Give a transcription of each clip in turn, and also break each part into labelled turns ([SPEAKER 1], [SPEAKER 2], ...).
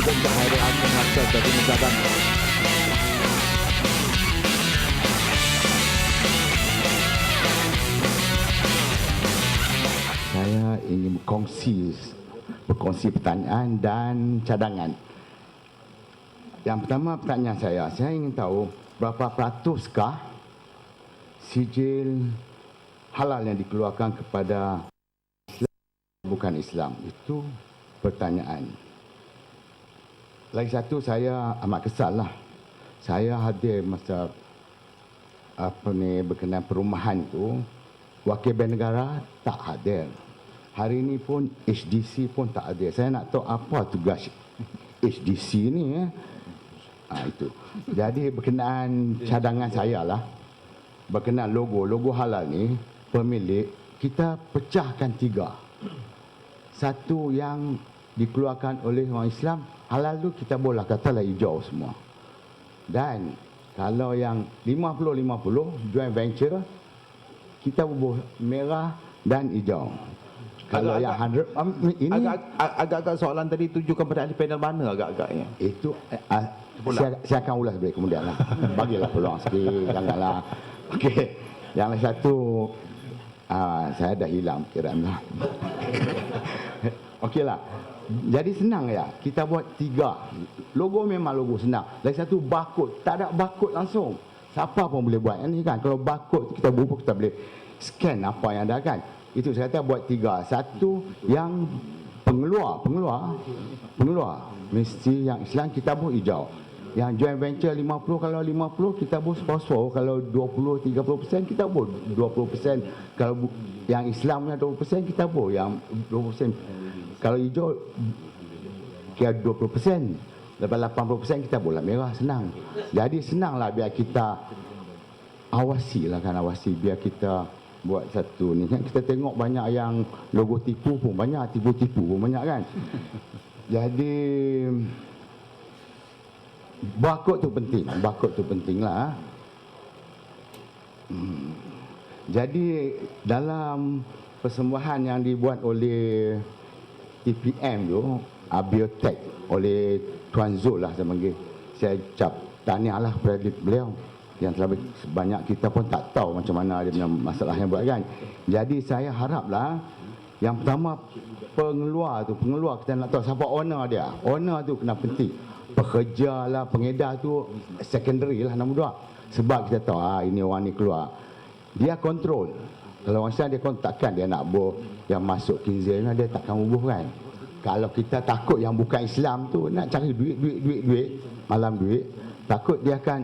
[SPEAKER 1] Benda Hairul Amin Hassan dari Medan. Saya ingin berkongsi pertanyaan dan cadangan. Yang pertama pertanyaan saya ingin tahu berapa peratuskah sijil halal yang dikeluarkan kepada bukan Islam. Itu pertanyaan. Lagi satu, saya amat kesal lah. Saya hadir masa berkenaan perumahan tu, wakil Bank Negara tak hadir. Hari ini pun HDC pun tak hadir. Saya nak tahu apa tugas HDC ni itu. Jadi berkenaan cadangan saya lah, berkenaan logo halal ni, pemilik kita pecahkan 3. Satu yang dikeluarkan oleh orang Islam, halal tu kita boleh katalah hijau semua. Dan kalau yang 50-50 joint venture, kita bubuh merah dan hijau. Kalau yang 100 ini
[SPEAKER 2] agak-agak soalan tadi tujukan pada ahli panel mana agak-agaknya?
[SPEAKER 1] Itu saya akan ulas balik kemudian lah. Bagilah peluang sikit, janganlah. Okey. Yang satu saya dah hilang kiraan lah. Okeylah. Jadi senang ya. Kita buat 3. Logo memang logo senang. Lagi satu barcode. Tak ada barcode langsung. Siapa pun boleh buat. Ini kan kalau barcode kita bubuh, kita boleh scan apa yang ada kan. Itu saya kata buat 3. Satu yang pengeluar. Mesti yang Islam kita buat hijau. Yang joint venture 50, kalau 50 kita buat sponsor. Kalau 20-30% kita buat 20%. Kalau yang Islamnya 20% kita buat yang 20%. Kalau hijau kira 20%. Lepas 80% kita buat merah, senang. Jadi senanglah biar kita awasi biar kita buat satu ni kan. Kita tengok banyak yang logo tipu pun banyak, tipu-tipu pun banyak kan. Jadi barcode tu penting lah. Jadi dalam persembahan yang dibuat oleh TPM tu, Biotech oleh Tuan Zul lah saya panggil. Saya ucap tahniah lah kepada beliau yang telah banyak kita pun tak tahu macam mana dia punya masalah yang buat kan. Jadi saya haraplah yang pertama pengeluar kita nak tahu siapa owner dia. Owner tu kena penting. Pekerja lah, pengedar tu secondary lah nombor 2. Sebab kita tahu ini orang ni keluar. Dia kontrol. Kalau orang Islam dia takkan dia nak yang masuk kinzir dia takkan bubuh kan. Kalau kita takut yang bukan Islam tu nak cari duit, malam duit, takut dia akan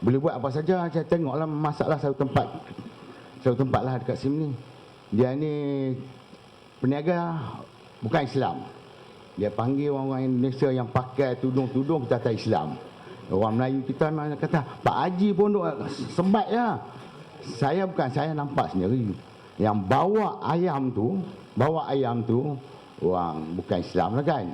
[SPEAKER 1] boleh buat apa saja. Saya tengoklah masalah satu tempat lah dekat sini. Dia ni peniaga bukan Islam. Dia panggil orang Indonesia yang pakai tudung-tudung kita kata Islam. Orang Melayu kita kata Pak Haji pun duk sebat ya. Saya nampak sendiri. Yang bawa ayam tu orang bukan Islam lah kan.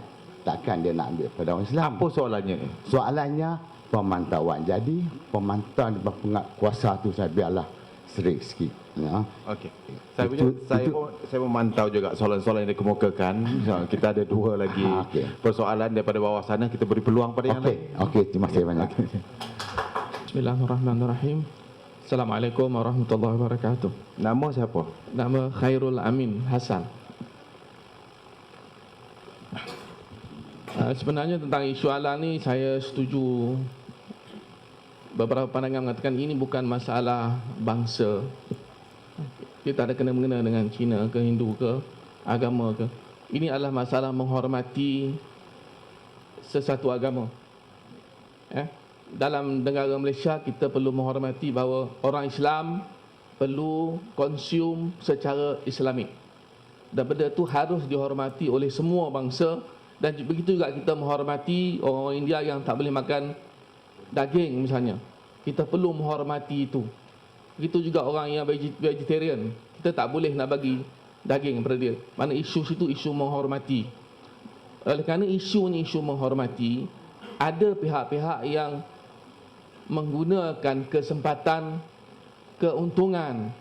[SPEAKER 1] Takkan dia nak ambil pada orang Islam.
[SPEAKER 2] Apa soalannya?
[SPEAKER 1] Soalannya pemantauan. Jadi pemantauan di bawah kuasa tu saya biarlah serik sikit. Ya.
[SPEAKER 2] Okey. Saya memantau juga soalan-soalan yang dikemukakan. Kita ada 2 lagi persoalan daripada bawah sana. Kita beri peluang pada yang lain.
[SPEAKER 1] Okey, terima kasih banyak.
[SPEAKER 3] Bismillahirrahmanirrahim. Assalamualaikum warahmatullahi wabarakatuh.
[SPEAKER 2] Nama siapa?
[SPEAKER 3] Nama Hairul Amin Hassan. Sebenarnya tentang isu halal ni saya setuju. Beberapa pandangan mengatakan ini bukan masalah bangsa. Dia tak ada kena-mengena dengan Cina ke, Hindu ke, agama ke. Ini adalah masalah menghormati sesuatu agama. Dalam negara Malaysia kita perlu menghormati bahawa orang Islam perlu konsum secara Islamik. Dan benda itu harus dihormati oleh semua bangsa. Dan begitu juga kita menghormati orang India yang tak boleh makan daging misalnya. Kita perlu menghormati itu. Begitu juga orang yang vegetarian. Kita tak boleh nak bagi daging kepada dia. Mana isu situ isu menghormati. Oleh kerana isu ni isu menghormati, ada pihak-pihak yang menggunakan kesempatan keuntungan.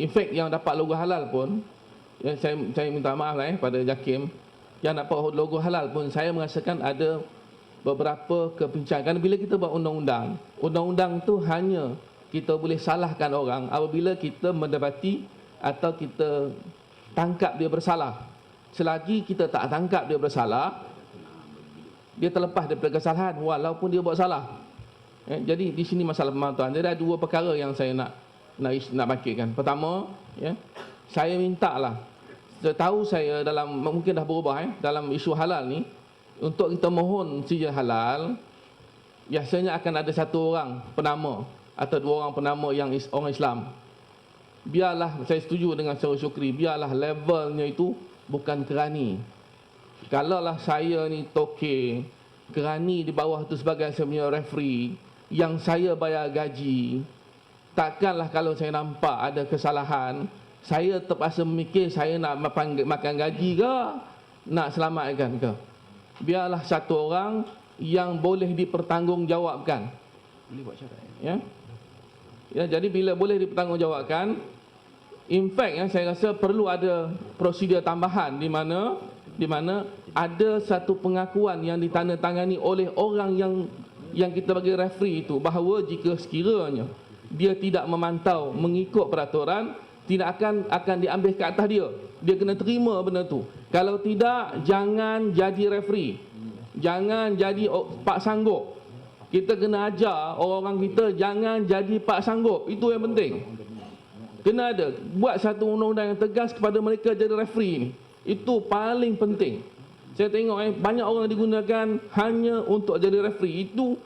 [SPEAKER 3] In fact yang dapat logo halal pun, saya minta maaf lah pada JAKIM, yang nak buat logo halal pun saya merasakan ada beberapa kebincangan. Bila kita buat undang-undang, undang-undang tu hanya kita boleh salahkan orang apabila kita mendapati atau kita tangkap dia bersalah. Selagi kita tak tangkap dia bersalah, dia terlepas daripada kesalahan walaupun dia buat salah. Jadi di sini masalah pemantauan. Jadi ada dua perkara yang saya nak bangkitkan. Pertama, saya mintalah, setahu saya dalam mungkin dah berubah dalam isu halal ni, untuk kita mohon sijil halal, biasanya akan ada satu orang penama atau dua orang penama yang orang Islam. Biarlah, saya setuju dengan Saudara Syukri, biarlah levelnya itu bukan kerani. Kalaulah saya ni tokey, kerani di bawah tu sebagai saya punya referee, yang saya bayar gaji, takkanlah kalau saya nampak ada kesalahan, saya terpaksa memikir saya nak makan gaji ke, nak selamatkan ke. Biarlah satu orang yang boleh dipertanggungjawabkan. Boleh buat syarat. Jadi bila boleh dipertanggungjawabkan, in fact saya rasa perlu ada prosedur tambahan di mana ada satu pengakuan yang ditandatangani oleh orang yang kita bagi referee itu, bahawa jika sekiranya dia tidak memantau mengikut peraturan, tidak akan diambil ke atas dia. Dia kena terima benda tu. Kalau tidak, jangan jadi referee. Jangan jadi pak sanggup. Kita kena ajar orang-orang kita jangan jadi pak sanggup. Itu yang penting. Kena ada. Buat satu undang-undang yang tegas kepada mereka jadi referee ni. Itu paling penting. Saya tengok banyak orang digunakan hanya untuk jadi referee. Itu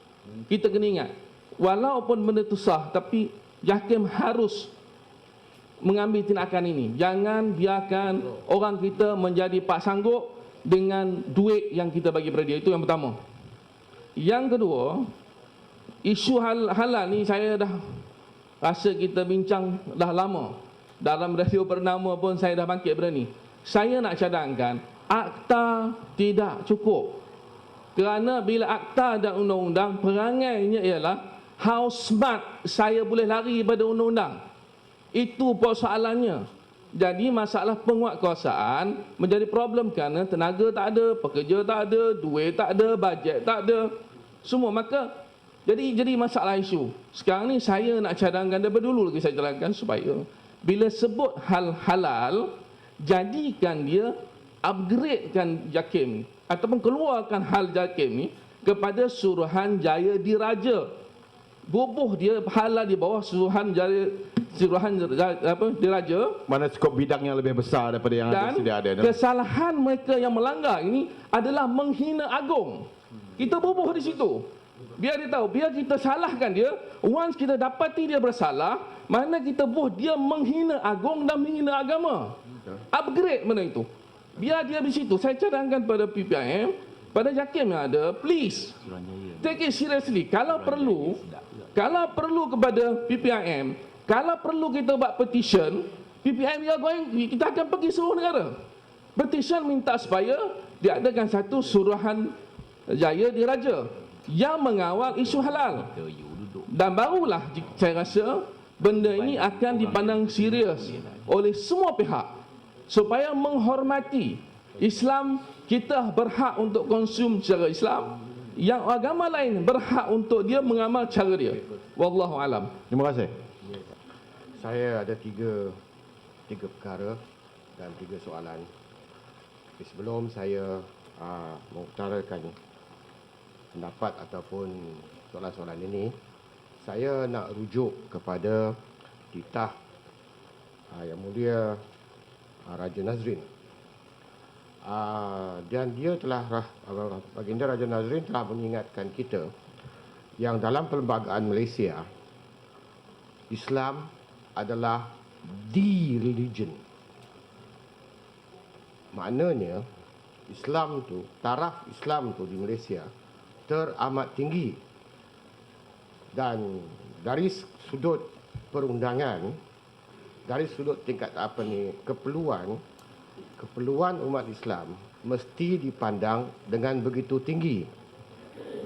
[SPEAKER 3] kita kena ingat. Walaupun benda tu sah, tapi JAKIM harus mengambil tindakan ini. Jangan biarkan orang kita menjadi pak sanggup dengan duit yang kita bagi pada dia. Itu yang pertama. Yang kedua, isu halal ni saya dah rasa kita bincang dah lama. Dalam radio bernama pun saya dah bangkit benda ni. Saya nak cadangkan, akta tidak cukup. Kerana bila akta dan undang-undang, perangainya ialah how smart saya boleh lari pada undang-undang. Itu persoalannya. Jadi masalah penguatkuasaan menjadi problem kerana tenaga tak ada, pekerja tak ada, duit tak ada, bajet tak ada, semua. Maka jadi masalah isu. Sekarang ni saya nak cadangkan daripada dulu lagi saya jalankan, supaya bila sebut hal halal, jadikan dia, upgradekan JAKIM ataupun keluarkan hal JAKIM ni kepada Suruhanjaya Diraja. Bubuh dia halal di bawah Suruhanjaya Diraja.
[SPEAKER 2] Mana skop bidang yang lebih besar daripada yang sedia ada.
[SPEAKER 3] Dan kesalahan mereka yang melanggar ini adalah menghina agung. Kita bubuh di situ. Biar dia tahu, biar kita salahkan dia. Once kita dapati dia bersalah, mana kita bubuh dia menghina agung dan menghina agama. Upgrade benda itu. Biar dia di situ. Saya cadangkan pada PPIM, pada JAKIM yang ada, please take it seriously. Kalau perlu kepada PPIM, kalau perlu kita buat petition, PPIM kita akan pergi seluruh negara. Petition minta supaya diadakan satu Suruhanjaya Diraja yang mengawal isu halal. Dan barulah saya rasa benda ini akan dipandang serius oleh semua pihak, supaya menghormati Islam. Kita berhak untuk konsum cara Islam, yang agama lain berhak untuk dia mengamal cara dia. Wallahu alam.
[SPEAKER 2] Terima kasih.
[SPEAKER 4] Saya ada tiga perkara dan tiga soalan. Sebelum saya mengutarakan pendapat ataupun soalan-soalan ini, saya nak rujuk kepada titah Yang Mulia Raja Nazrin. Dan dia telah, Baginda Raja Nazrin telah mengingatkan kita yang dalam perlembagaan Malaysia, Islam adalah the religion. Maknanya Islam tu, taraf Islam tu di Malaysia teramat tinggi. Dan dari sudut perundangan, dari sudut tingkat keperluan umat Islam mesti dipandang dengan begitu tinggi.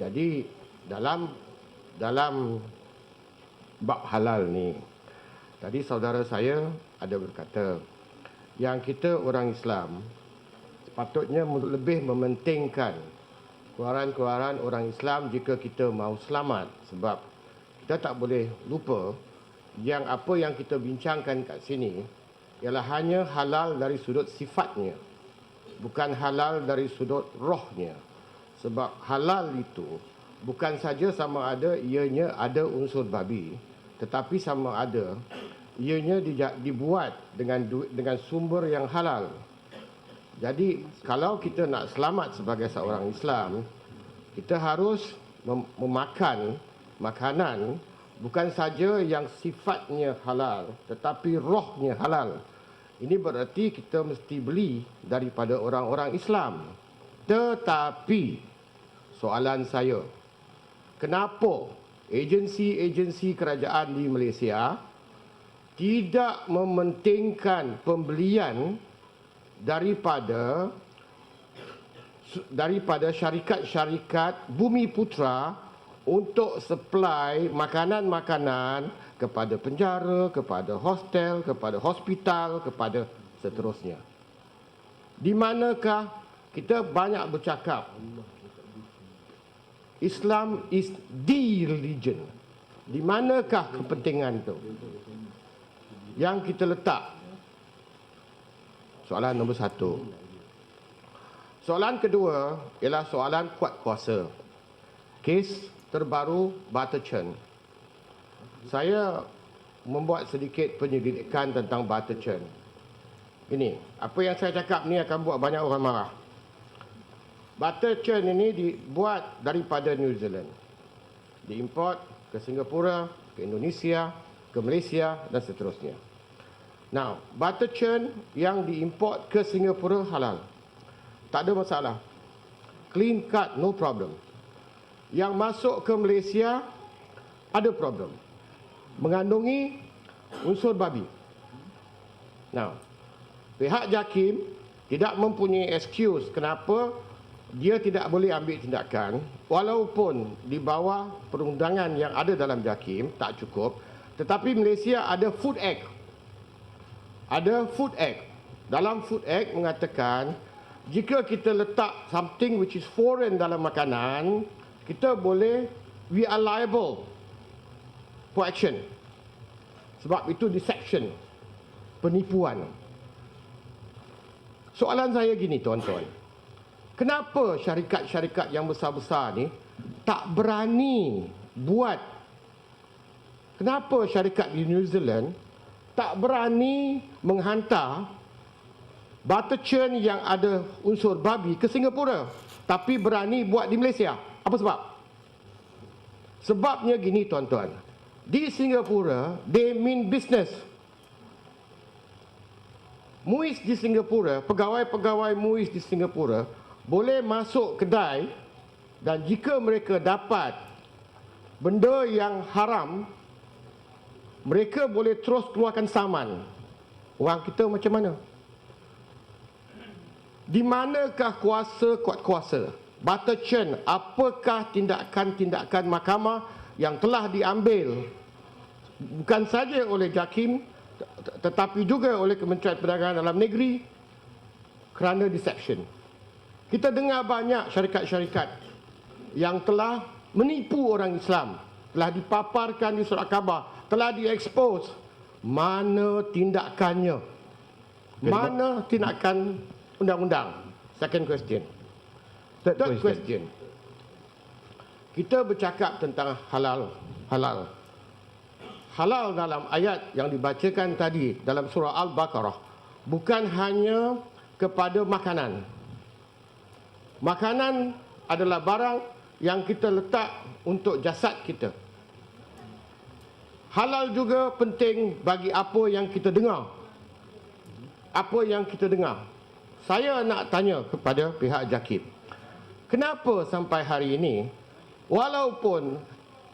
[SPEAKER 4] Jadi dalam bab halal ni, tadi saudara saya ada berkata yang kita orang Islam sepatutnya lebih mementingkan keluaran-keluaran orang Islam jika kita mahu selamat. Sebab kita tak boleh lupa yang apa yang kita bincangkan kat sini ialah hanya halal dari sudut sifatnya, bukan halal dari sudut rohnya. Sebab halal itu bukan saja sama ada ianya ada unsur babi, tetapi sama ada ianya dibuat dengan sumber yang halal. Jadi kalau kita nak selamat sebagai seorang Islam, kita harus memakan makanan bukan saja yang sifatnya halal, tetapi rohnya halal. Ini berarti kita mesti beli daripada orang-orang Islam. Tetapi soalan saya, kenapa agensi-agensi kerajaan di Malaysia tidak mementingkan pembelian daripada syarikat-syarikat Bumi Putra untuk supply makanan-makanan kepada penjara, kepada hostel, kepada hospital, kepada seterusnya. Di manakah kita banyak bercakap Islam is the religion. Di manakah kepentingan itu yang kita letak? Soalan nombor satu. Soalan kedua ialah soalan kuat kuasa. Kes terbaru Butterchen. Saya membuat sedikit penyelidikan tentang Butterchen. Ini, apa yang saya cakap ni akan buat banyak orang marah. Butterchen ini dibuat daripada New Zealand. Diimport ke Singapura, ke Indonesia, ke Malaysia dan seterusnya. Now, Butterchen yang diimport ke Singapura halal. Tak ada masalah. Clean cut, no problem. Yang masuk ke Malaysia ada problem. Mengandungi unsur babi. Now, pihak JAKIM tidak mempunyai excuse kenapa dia tidak boleh ambil tindakan walaupun di bawah perundangan yang ada dalam JAKIM tak cukup, tetapi Malaysia ada Food Act. Ada Food Act. Dalam Food Act mengatakan jika kita letak something which is foreign dalam makanan, kita boleh, we are liable for action. Sebab itu deception, penipuan. Soalan saya gini tuan-tuan. Kenapa syarikat-syarikat yang besar-besar ni tak berani buat? Kenapa syarikat di New Zealand tak berani menghantar Butterchen yang ada unsur babi ke Singapura, tapi berani buat di Malaysia? Apa sebab? Sebabnya gini tuan-tuan. Di Singapura, they mean business. MUIS di Singapura, pegawai-pegawai MUIS di Singapura boleh masuk kedai dan jika mereka dapat benda yang haram, mereka boleh terus keluarkan saman. Orang kita macam mana? Di manakah kuasa kuat kuasa? Butterchen, apakah tindakan-tindakan mahkamah yang telah diambil bukan saja oleh JAKIM tetapi juga oleh Kementerian Perdagangan Dalam Negeri kerana deception? Kita dengar banyak syarikat-syarikat yang telah menipu orang Islam, telah dipaparkan di surat khabar, telah diekspos. Mana tindakannya? Mana tindakan undang-undang? Second question. Third question. Kita bercakap tentang halal. Halal dalam ayat yang dibacakan tadi dalam surah Al-Baqarah bukan hanya kepada makanan. Makanan adalah barang yang kita letak untuk jasad kita. Halal juga penting bagi apa yang kita dengar. Apa yang kita dengar. Saya nak tanya kepada pihak JAKIM. Kenapa sampai hari ini, walaupun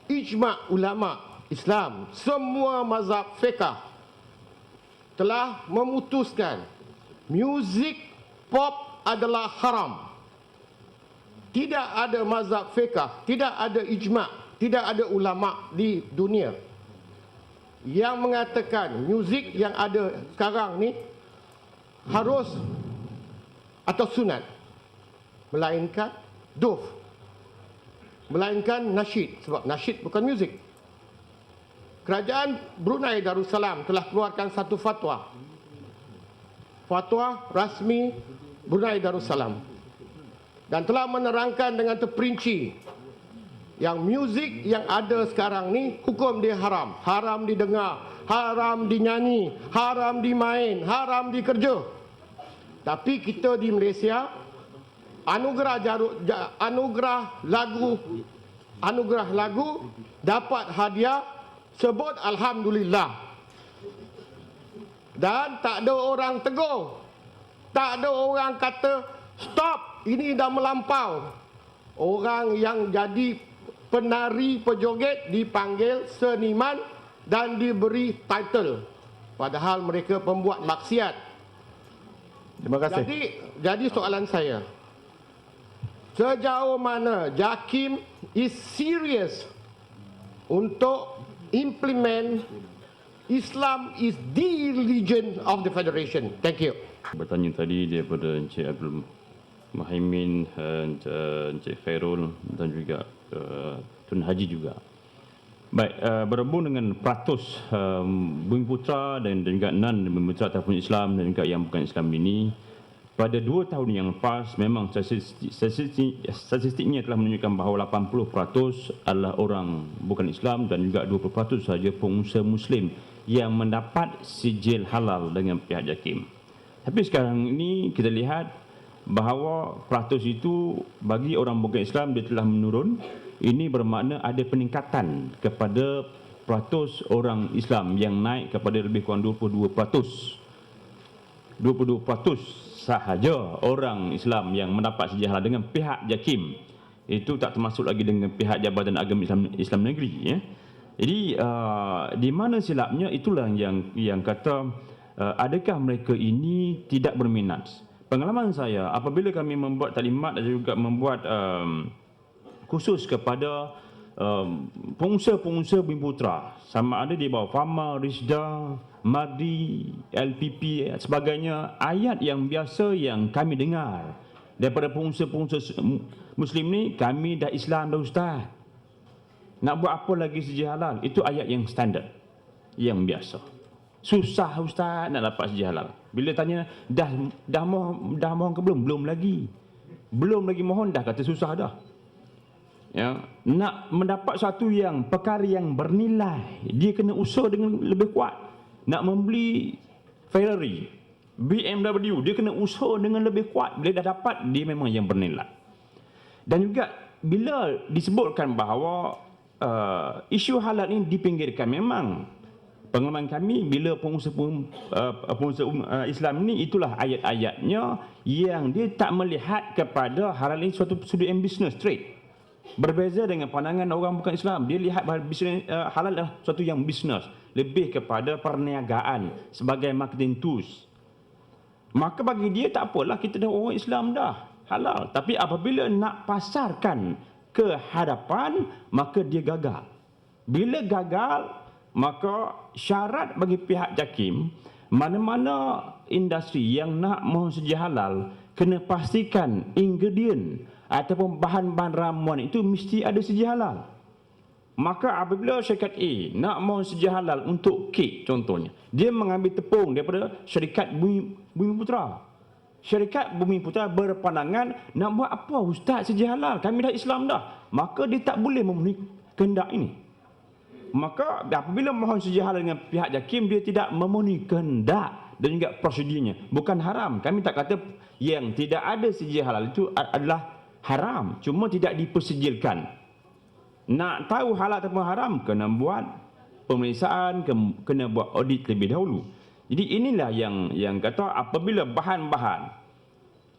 [SPEAKER 4] ijma' ulama' Islam, semua mazhab fiqah telah memutuskan muzik pop adalah haram. Tidak ada mazhab fiqah, tidak ada ijma', tidak ada ulama' di dunia yang mengatakan muzik yang ada sekarang ni harus atau sunat, melainkan duf, melainkan nasyid, sebab nasyid bukan muzik. Kerajaan Brunei Darussalam telah keluarkan satu fatwa, fatwa rasmi Brunei Darussalam, dan telah menerangkan dengan terperinci yang muzik yang ada sekarang ni hukum dia haram, haram didengar, haram dinyanyi, haram dimain, haram dikerja. Tapi kita di Malaysia anugerah lagu dapat hadiah sebut alhamdulillah. Dan tak ada orang tegur, tak ada orang kata stop, ini dah melampau. Orang yang jadi penari pejoget dipanggil seniman dan diberi title, padahal mereka pembuat maksiat.
[SPEAKER 2] Terima kasih.
[SPEAKER 4] Jadi soalan saya, sejauh mana JAKIM is serious untuk implement Islam is the religion of the Federation? Thank you.
[SPEAKER 5] Bertanya tadi daripada Encik Abdul Muhaimin, Encik Khairul dan juga Tun Haji juga. Baik, berhubung dengan peratus Bumiputra dan juga non-Bumiputra ataupun Islam dan juga yang bukan Islam ini, pada 2 tahun yang lepas memang statistiknya telah menunjukkan bahawa 80% adalah orang bukan Islam dan juga 20% sahaja pengusaha Muslim yang mendapat sijil halal dengan pihak JAKIM. Tapi sekarang ini kita lihat bahawa peratus itu bagi orang bukan Islam dia telah menurun. Ini bermakna ada peningkatan kepada peratus orang Islam yang naik kepada lebih kurang 22%. 22% sahaja orang Islam yang mendapat sijil halal dengan pihak JAKIM. Itu tak termasuk lagi dengan pihak Jabatan Agama Islam Negeri, ya. Jadi di mana silapnya, itulah yang kata adakah mereka ini tidak berminat. Pengalaman saya apabila kami membuat taklimat dan juga membuat khusus kepada pengusaha-pengusaha Bumiputra, sama ada di bawah Fama, Risda, Mardi, LPP sebagainya, ayat yang biasa yang kami dengar daripada pengusaha-pengusaha Muslim ni, kami dah Islam dah Ustaz, nak buat apa lagi sijil halal? Itu ayat yang standard, yang biasa. Susah Ustaz nak dapat sijil halal. Bila tanya dah mohon ke belum? Belum lagi mohon dah kata susah dah. Ya, nak mendapat satu yang perkara yang bernilai, dia kena usaha dengan lebih kuat. Nak membeli Ferrari, BMW, dia kena usaha dengan lebih kuat. Bila dah dapat, dia memang yang bernilai. Dan juga bila disebutkan bahawa isu halal ini dipinggirkan, memang pengalaman kami bila pengusaha Islam ini, itulah ayat-ayatnya yang dia tak melihat kepada halal ini suatu sudut yang business trade. Berbeza dengan pandangan orang bukan Islam, dia lihat bahawa bisnes halal adalah suatu yang bisnes, lebih kepada perniagaan sebagai marketing tools. Maka bagi dia tak apalah, kita dah orang Islam dah halal. Tapi apabila nak pasarkan ke hadapan, maka dia gagal. Bila gagal, maka syarat bagi pihak JAKIM, mana-mana industri yang nak mohon sijil halal kena pastikan ingredient ataupun bahan-bahan ramuan itu mesti ada sijil halal. Maka apabila syarikat A nak mohon sijil halal untuk kek contohnya, dia mengambil tepung daripada syarikat Bumiputra. Syarikat Bumiputra berpandangan, nak buat apa Ustaz sijil halal? Kami dah Islam dah. Maka dia tak boleh memenuhi kehendak ini. Maka apabila mohon sijil halal dengan pihak JAKIM, dia tidak memenuhi kehendak dan juga prosedurnya. Bukan haram. Kami tak kata yang tidak ada sijil halal itu adalah haram, cuma tidak dipersijilkan. Nak tahu halal ataupun haram, kena buat pemeriksaan, kena buat audit lebih dahulu. Jadi inilah yang kata apabila bahan-bahan,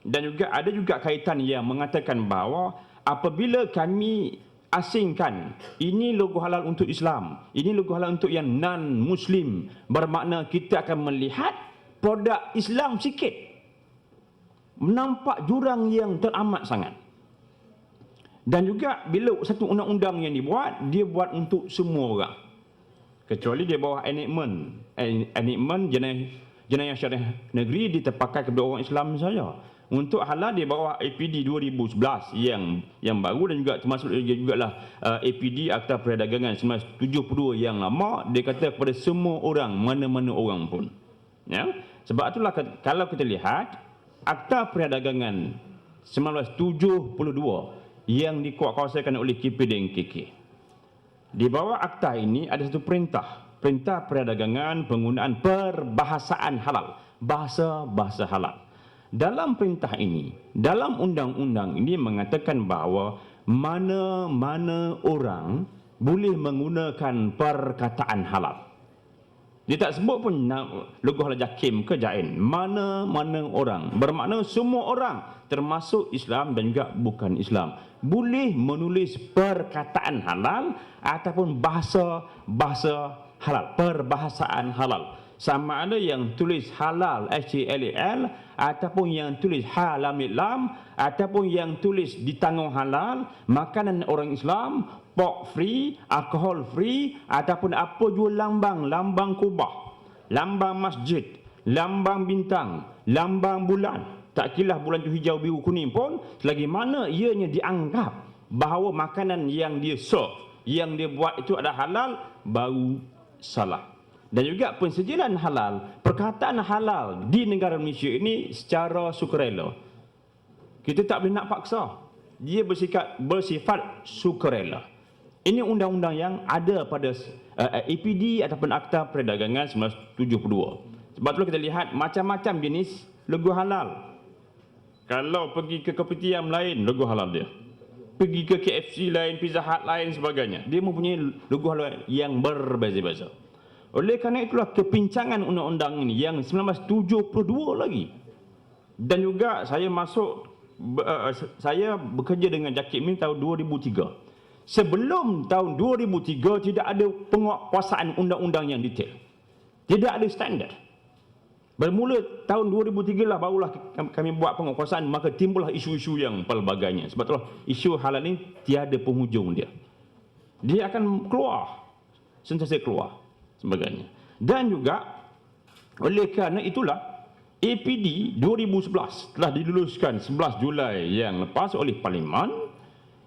[SPEAKER 5] dan juga ada juga kaitan yang mengatakan bahawa apabila kami asingkan, ini logo halal untuk Islam, ini logo halal untuk yang non-Muslim, bermakna kita akan melihat produk Islam sikit, nampak jurang yang teramat sangat. Dan juga bila satu undang-undang yang dibuat, dia buat untuk semua orang, kecuali dia bawah enactment jenayah syariah negeri, dia terpakai kepada orang Islam saja. untuk halal di bawah APD 2011 yang baru, dan juga termasuk jugalah APD Akta Perdagangan 1972 yang lama. Dia kata kepada semua orang, mana-mana orang pun. Ya. Sebab itulah kalau kita lihat Akta Perdagangan 1972 yang dikuatkuasakan oleh KP dan KK. Di bawah akta ini ada satu perintah perdagangan penggunaan perbahasaan halal, bahasa halal. Dalam perintah ini, dalam undang-undang ini mengatakan bahawa mana-mana orang boleh menggunakan perkataan halal. Dia tak sebut pun logo halal JAKIM ke JAIN. Mana-mana orang. Bermakna semua orang, termasuk Islam dan juga bukan Islam, boleh menulis perkataan halal ataupun bahasa halal, perbahasaan halal. Sama ada yang tulis halal HALAL ataupun yang tulis halamil lam ataupun yang tulis ditanggung halal, makanan orang Islam, pork free, alcohol free, ataupun apa jua lambang kubah, lambang masjid, lambang bintang, lambang bulan, tak kira bulan tu hijau, biru, kuning pun, selagi mana ianya dianggap bahawa makanan yang dia serve, yang dia buat itu adalah halal, baru salah. Dan juga pensejilan halal, perkataan halal di negara Malaysia ini secara sukarela. Kita tak boleh nak paksa. Dia bersifat sukarela. Ini undang-undang yang ada pada APD ataupun Akta Perdagangan 1972. Sebab itulah kita lihat macam-macam jenis logo halal. Kalau pergi ke kopitiam lain, logo halal dia. Pergi ke KFC lain, Pizza Hut lain sebagainya, dia mempunyai logo halal yang berbeza-beza. Oleh kerana itulah kepincangan undang-undang ini yang 1972 lagi. Dan juga saya saya bekerja dengan JAKIM ini tahun 2003. Sebelum tahun 2003 tidak ada penguatkuasaan undang-undang yang detail. Tidak ada standard. Bermula tahun 2003 lah barulah kami buat penguatkuasaan, maka timbullah isu-isu yang pelbagainya. Sebab itulah isu halal ini tiada penghujung dia. Dia akan keluar, sentiasa keluar sebagainya. Dan juga oleh kerana itulah APD 2011 telah diluluskan 11 Julai yang lepas oleh Parlimen,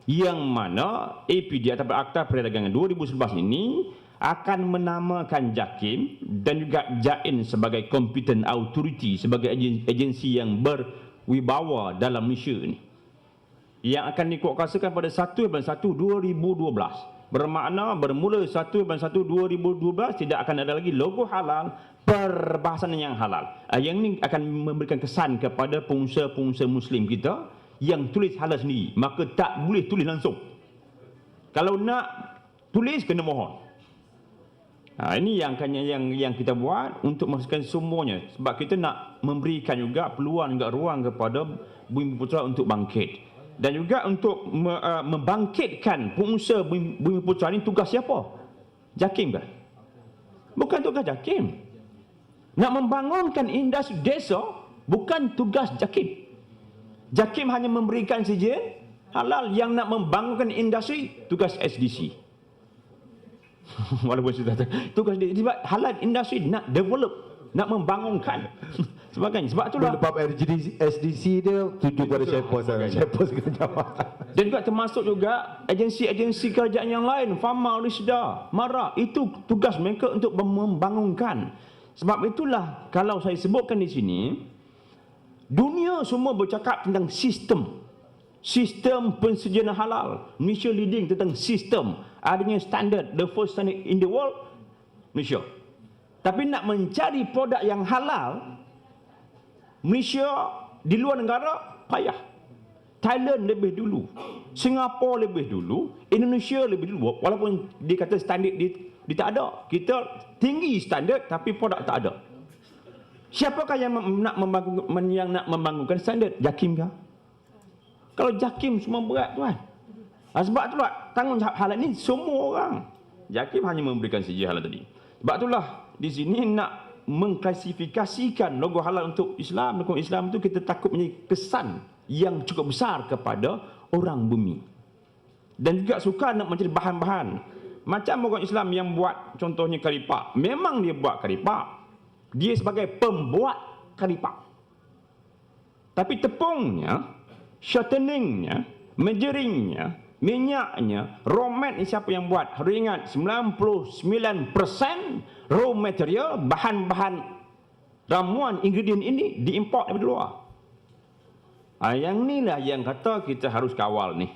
[SPEAKER 5] yang mana APD atau Akta Perdagangan 2011 ini akan menamakan JAKIM dan juga JAIN sebagai competent authority, sebagai agensi yang berwibawa dalam Malaysia ini, yang akan dikuatkuasakan pada 1/1/2012. Bermakna bermula 1/1/2012 tidak akan ada lagi logo halal, perbahasan yang halal. Yang ini akan memberikan kesan kepada pengusaha-pengusaha Muslim kita yang tulis halal sendiri, maka tak boleh tulis langsung. Kalau nak tulis, kena mohon. Ini yang kita buat untuk memastikan semuanya. Sebab kita nak memberikan juga peluang, juga ruang kepada Bumi Putra untuk bangkit. Dan juga untuk membangkitkan pengusaha Bumi Putra ini, tugas siapa? JAKIM kan? Bukan tugas JAKIM. Nak membangunkan industri desa bukan tugas JAKIM. JAKIM hanya memberikan saja halal. Yang nak membangunkan industri, tugas SDC. Walaupun sudah tugas dia, sebab halal industri nak develop, nak membangunkan sebagainya. Sebab itulah
[SPEAKER 2] Bab SDC dia tuju pada Syepos kena jawab.
[SPEAKER 5] Dan juga termasuk juga agensi-agensi kerajaan yang lain, Fama, Risda, Mara, itu tugas mereka untuk membangunkan. Sebab itulah kalau saya sebutkan di sini, dunia semua bercakap tentang sistem pensediaan halal. Malaysia leading tentang sistem, adanya standard, the first standard in the world, Malaysia. Tapi nak mencari produk yang halal, Malaysia di luar negara payah. Thailand lebih dulu, Singapura lebih dulu, Indonesia lebih dulu. Walaupun dia kata standard dia tak ada. Kita tinggi standard tapi produk tak ada. Siapakah yang nak membangunkan standard? JAKIM kah? Kalau JAKIM semua berat tuan. Sebab itulah tanggungjawab halal ni semua orang. JAKIM hanya memberikan saja halal tadi. Sebab itulah di sini nak mengklasifikasikan logo halal untuk Islam, logo Islam itu kita takut menjadi kesan yang cukup besar kepada orang bumi. Dan juga suka nak mencari bahan-bahan. Macam orang Islam yang buat contohnya karipak. Memang dia buat karipak. Dia sebagai pembuat karipak. Tapi tepungnya, shorteningnya, majoringnya, minyaknya, raw mat ni siapa yang buat? Harus ingat 99% raw material, bahan-bahan ramuan ingredient ini diimport daripada luar. Yang inilah yang kata kita harus kawal ni.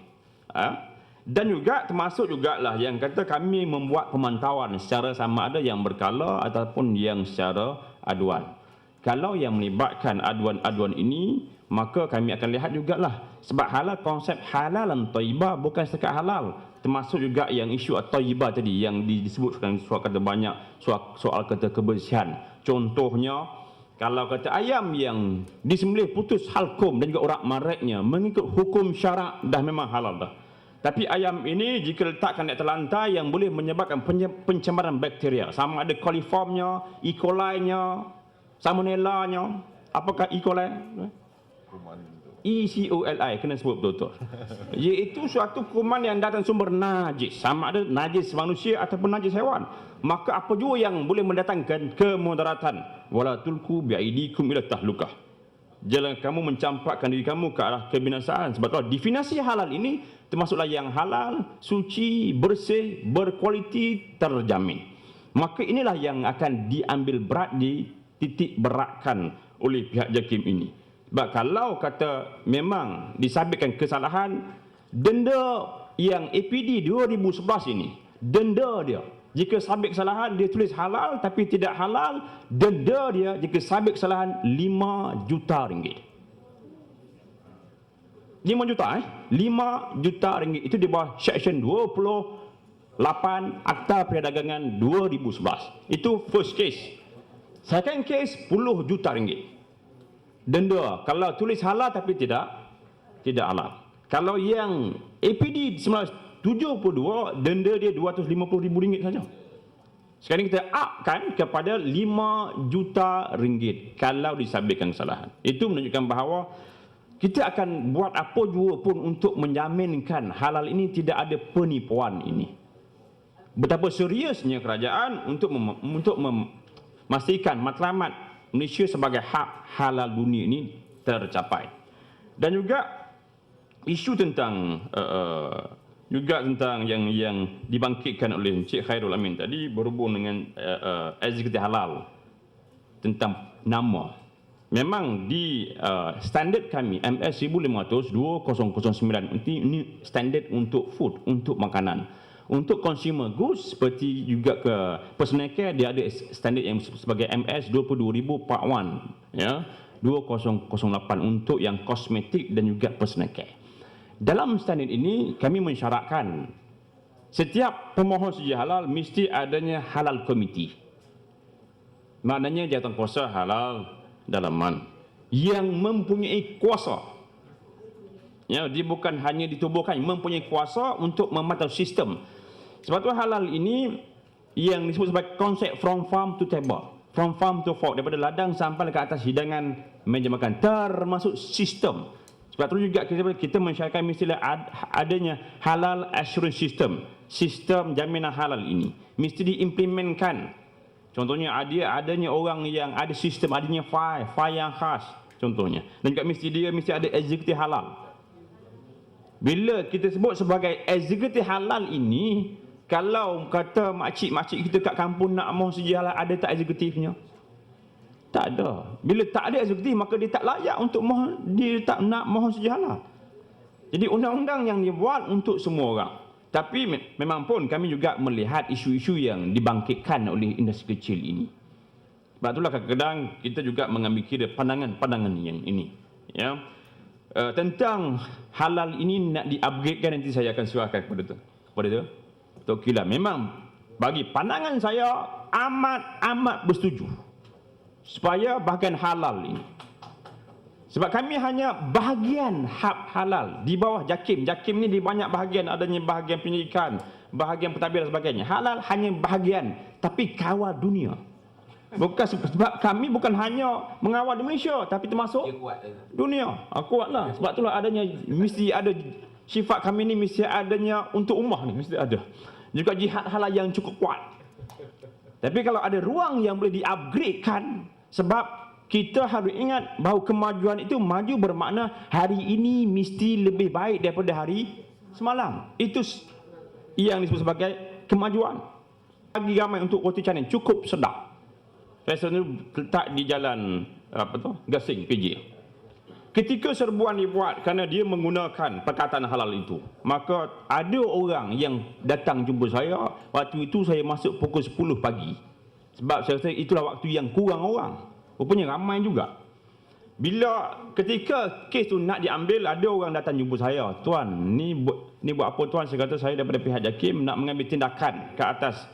[SPEAKER 5] Dan juga termasuk jugalah yang kata kami membuat pemantauan secara sama ada yang berkala ataupun yang secara aduan. Kalau yang melibatkan aduan-aduan ini, maka kami akan lihat jugalah. Sebab halal, konsep halal dan thayyibah bukan setakat halal. Termasuk juga yang isu thayyibah tadi yang disebutkan soal kata banyak, soal kata kebersihan. Contohnya, kalau kata ayam yang disembelih putus halkum dan juga urat mareknya mengikut hukum syarak dah memang halal dah. Tapi ayam ini jika letakkan di atas lantai yang boleh menyebabkan pencemaran bakteria. Sama ada coliformnya, E. coli-nya, salmonella-nya. Apakah E. coli? E-C-O-L-I, kena sebut betul-betul. Iaitu suatu kuman yang datang sumber najis. Sama ada najis manusia ataupun najis hewan. Maka apa jua yang boleh mendatangkan kemudaratan. Wala tulku bi'aidikum ila tahlukah. Jangan kamu mencampakkan diri kamu ke arah kebinasaan. Sebab itulah definisi halal ini termasuklah yang halal, suci, bersih, berkualiti, terjamin. Maka inilah yang akan diambil berat, dititik beratkan oleh pihak JAKIM ini. Sebab kalau kata memang disabitkan kesalahan, denda yang APD 2011 ini, denda dia jika sabit kesalahan dia tulis halal tapi tidak halal, denda dia jika sabit kesalahan 5 juta ringgit. 5 juta 5 juta ringgit. Itu di bawah Section 28 Akta Perdagangan 2011. Itu first case. Second case 10 juta ringgit. Denda kalau tulis halal tapi tidak halal. Kalau yang APD 1972 denda dia RM250,000 saja. Sekarang kita upkan kepada 5 juta ringgit kalau disabitkan kesalahan. Itu menunjukkan bahawa kita akan buat apa jua pun untuk menjaminkan halal ini tidak ada penipuan ini. Betapa seriusnya kerajaan untuk memastikan matlamat Malaysia sebagai hak halal dunia ini tercapai. Dan juga isu tentang yang dibangkitkan oleh Encik Khairul Amin tadi berhubung dengan eksekutif halal tentang nama. Memang di standard kami MS 1500-2009 ini standard untuk food, untuk makanan. Untuk consumer goods seperti juga ke personal care dia ada standard yang sebagai MS 22,000 Part 1 ya 2008 untuk yang kosmetik dan juga personal care. Dalam standard ini kami mensyaratkan setiap pemohon sedia halal mesti adanya halal komiti. Maknanya jawatankuasa halal dalaman yang mempunyai kuasa. Ya, dia bukan hanya ditubuhkan, mempunyai kuasa untuk memantau sistem. Sebab tu halal ini yang disebut sebagai konsep from farm to table, from farm to fork, daripada ladang sampai ke atas hidangan meja makan, termasuk sistem. Sebab tu juga kita mensyaratkan mestilah adanya halal assurance system, sistem jaminan halal ini mesti diimplementkan. Contohnya adanya orang yang ada sistem, adanya file yang khas contohnya, dan juga mesti ada eksekutif halal. Bila kita sebut sebagai eksekutif halal ini, kalau kata makcik-makcik kita kat kampung nak mohon sedia halal, ada tak eksekutifnya? Tak ada. Bila tak ada eksekutif, maka dia tak layak untuk mohon, dia tak nak mohon sedia halal. Jadi undang-undang yang dibuat untuk semua orang. Tapi memang pun kami juga melihat isu-isu yang dibangkitkan oleh industri kecil ini. Sebab itulah kadang-kadang kita juga mengambil kira pandangan-pandangan yang ini. Ya. Tentang halal ini nak di-upgradekan, nanti saya akan serahkan kepada Tok Kila. Memang bagi pandangan saya amat bersetuju supaya bahagian halal ini. Sebab kami hanya bahagian hak halal di bawah JAKIM. JAKIM ni di banyak bahagian, adanya bahagian penyidikan, bahagian pentadbiran dan sebagainya. Halal hanya bahagian, tapi kawal dunia. Bukan sebab kami bukan hanya mengawal di Malaysia, tapi termasuk dunia. Kuatlah. Sebab itulah adanya mesti ada sifat kami ni, mesti adanya untuk ummah ni, mesti ada. Juga jihad halal yang cukup kuat. Tapi kalau ada ruang yang boleh di-upgradekan, sebab kita harus ingat bahawa kemajuan itu maju bermakna hari ini mesti lebih baik daripada hari semalam. Itu yang disebut sebagai kemajuan. Bagi ramai untuk roti canai cukup sedap. Restoran itu letak di jalan Gasing PJ. Ketika serbuan dibuat kerana dia menggunakan perkataan halal itu, maka ada orang yang datang jumpa saya. Waktu itu saya masuk pukul 10 pagi. Sebab saya rasa itulah waktu yang kurang orang. Rupanya ramai juga. Bila ketika kes tu nak diambil, ada orang datang jumpa saya. Tuan, ni buat apa tuan? Saya kata saya daripada pihak JAKIM nak mengambil tindakan ke atas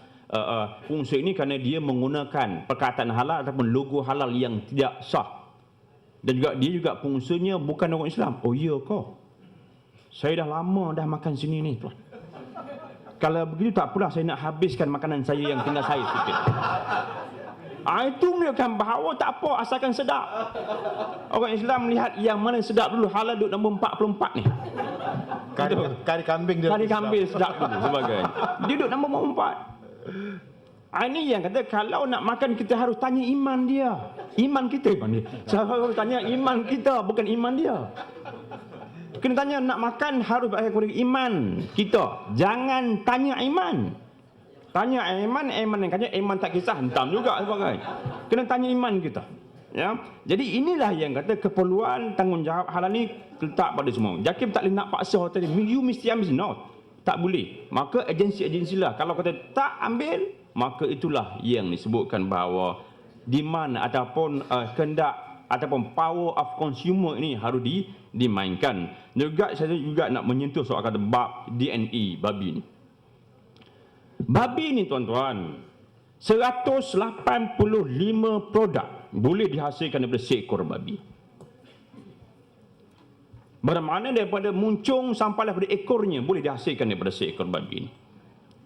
[SPEAKER 5] fungsi ini kerana dia menggunakan perkataan halal ataupun logo halal yang tidak sah. Dan juga dia juga fungsinya bukan orang Islam. Oh ya kau? Saya dah lama dah makan sini ni tuan. Kalau begitu tak apalah, saya nak habiskan makanan saya yang tinggal saya sikit. Itu menunjukkan bahawa tak apa asalkan sedap. Orang Islam melihat yang mana sedap dulu. Halal duduk nombor 44 ni.
[SPEAKER 2] Kari kambing dia.
[SPEAKER 5] Kari kambing sedap dulu sebagainya. Dia duduk nombor 44. Ini yang kata kalau nak makan kita harus tanya iman dia. Iman kita iman dia. Saya harus tanya iman kita, bukan iman dia. Kena tanya nak makan harus kepada iman kita. Jangan tanya iman. Tanya iman yang kata iman tak kisah, hentam juga sebagainya. Kena tanya iman kita. Ya. Jadi inilah yang kata keperluan tanggungjawab halal ni letak pada semua. JAKIM tak boleh nak paksa hotel ni. You mesti ambil. No. Tak boleh. Maka agensi-agensi lah. Kalau kata tak ambil, maka itulah yang disebutkan bahawa demand ataupun kehendak ataupun power of consumer ini harus dimainkan. Juga saya juga nak menyentuh soal kata bab DNE babi ni. Babi ni tuan-tuan, 185 produk boleh dihasilkan daripada seekor babi. Bermakna daripada muncung sampai daripada ekornya boleh dihasilkan daripada seekor babi ini.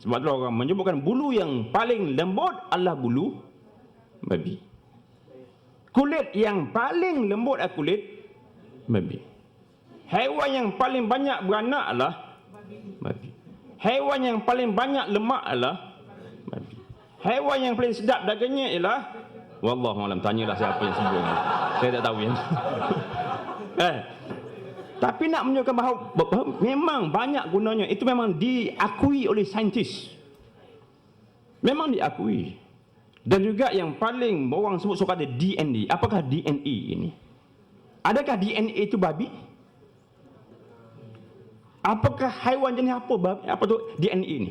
[SPEAKER 5] Sebab tu orang menyebutkan bulu yang paling lembut adalah bulu babi. Kulit yang paling lembut adalah kulit babi. Haiwan yang paling banyak beranak adalah babi. Haiwan yang paling banyak lemak adalah babi. Haiwan yang paling sedap dagingnya ialah wallahualam, tanyalah siapa yang sebut. Saya tak tahu ya. Tapi nak menunjukkan bahawa memang banyak gunanya. Itu memang diakui oleh saintis. Memang diakui. Dan juga yang paling orang sebut suka ada DNA. Apakah DNA ini? Adakah DNA itu babi? Apakah haiwan jenis apa babi? Apa tu DNA ini?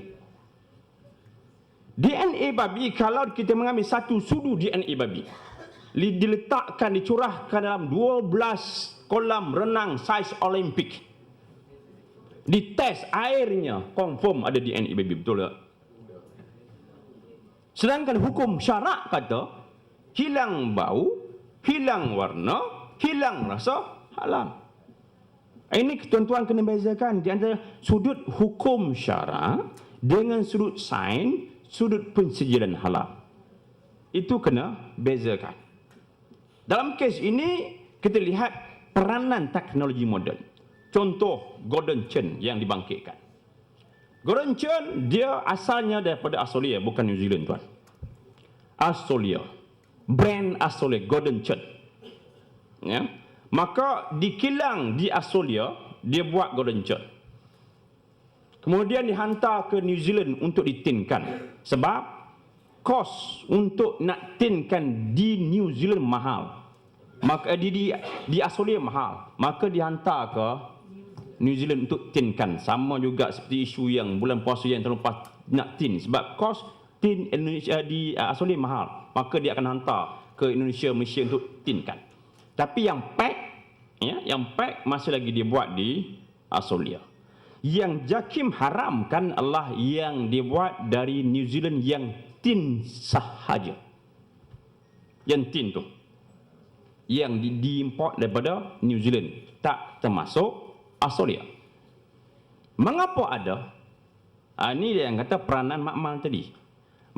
[SPEAKER 5] DNA babi, kalau kita mengambil satu sudu DNA babi, diletakkan, dicurahkan dalam 12 kolam renang saiz Olimpik, dites airnya, confirm ada DNA babi, betul tak? Sedangkan hukum syarak kata hilang bau, hilang warna, hilang rasa, halal. Ini tuan-tuan kena bezakan di antara sudut hukum syarak dengan sudut sains, sudut pensejiran halal. Itu kena bezakan. Dalam kes ini kita lihat peranan teknologi moden. Contoh Gordon Chen yang dibangkitkan. Gordon Chen dia asalnya daripada Australia, bukan New Zealand tuan. Australia. Brand Australia, Gordon Chen. Ya. Maka di kilang di Australia dia buat Gordon Chen. Kemudian dihantar ke New Zealand untuk ditinkan. Sebab kos untuk nak tinkan di New Zealand mahal. Maka di Australia mahal. Maka dihantar ke New Zealand untuk tinkan. Sama juga seperti isu yang bulan puasa yang terlepas nak tin. Sebab kos tin Indonesia di Australia mahal. Maka dia akan hantar ke Indonesia, Malaysia untuk tinkan. Tapi yang pack, ya, yang pack masih lagi dibuat di Australia. Yang JAKIM haramkan adalah yang dibuat dari New Zealand yang tin sahaja. Yang tin tu yang diimport daripada New Zealand, tak termasuk Australia. Mengapa ada? Ini yang kata peranan makmal tadi.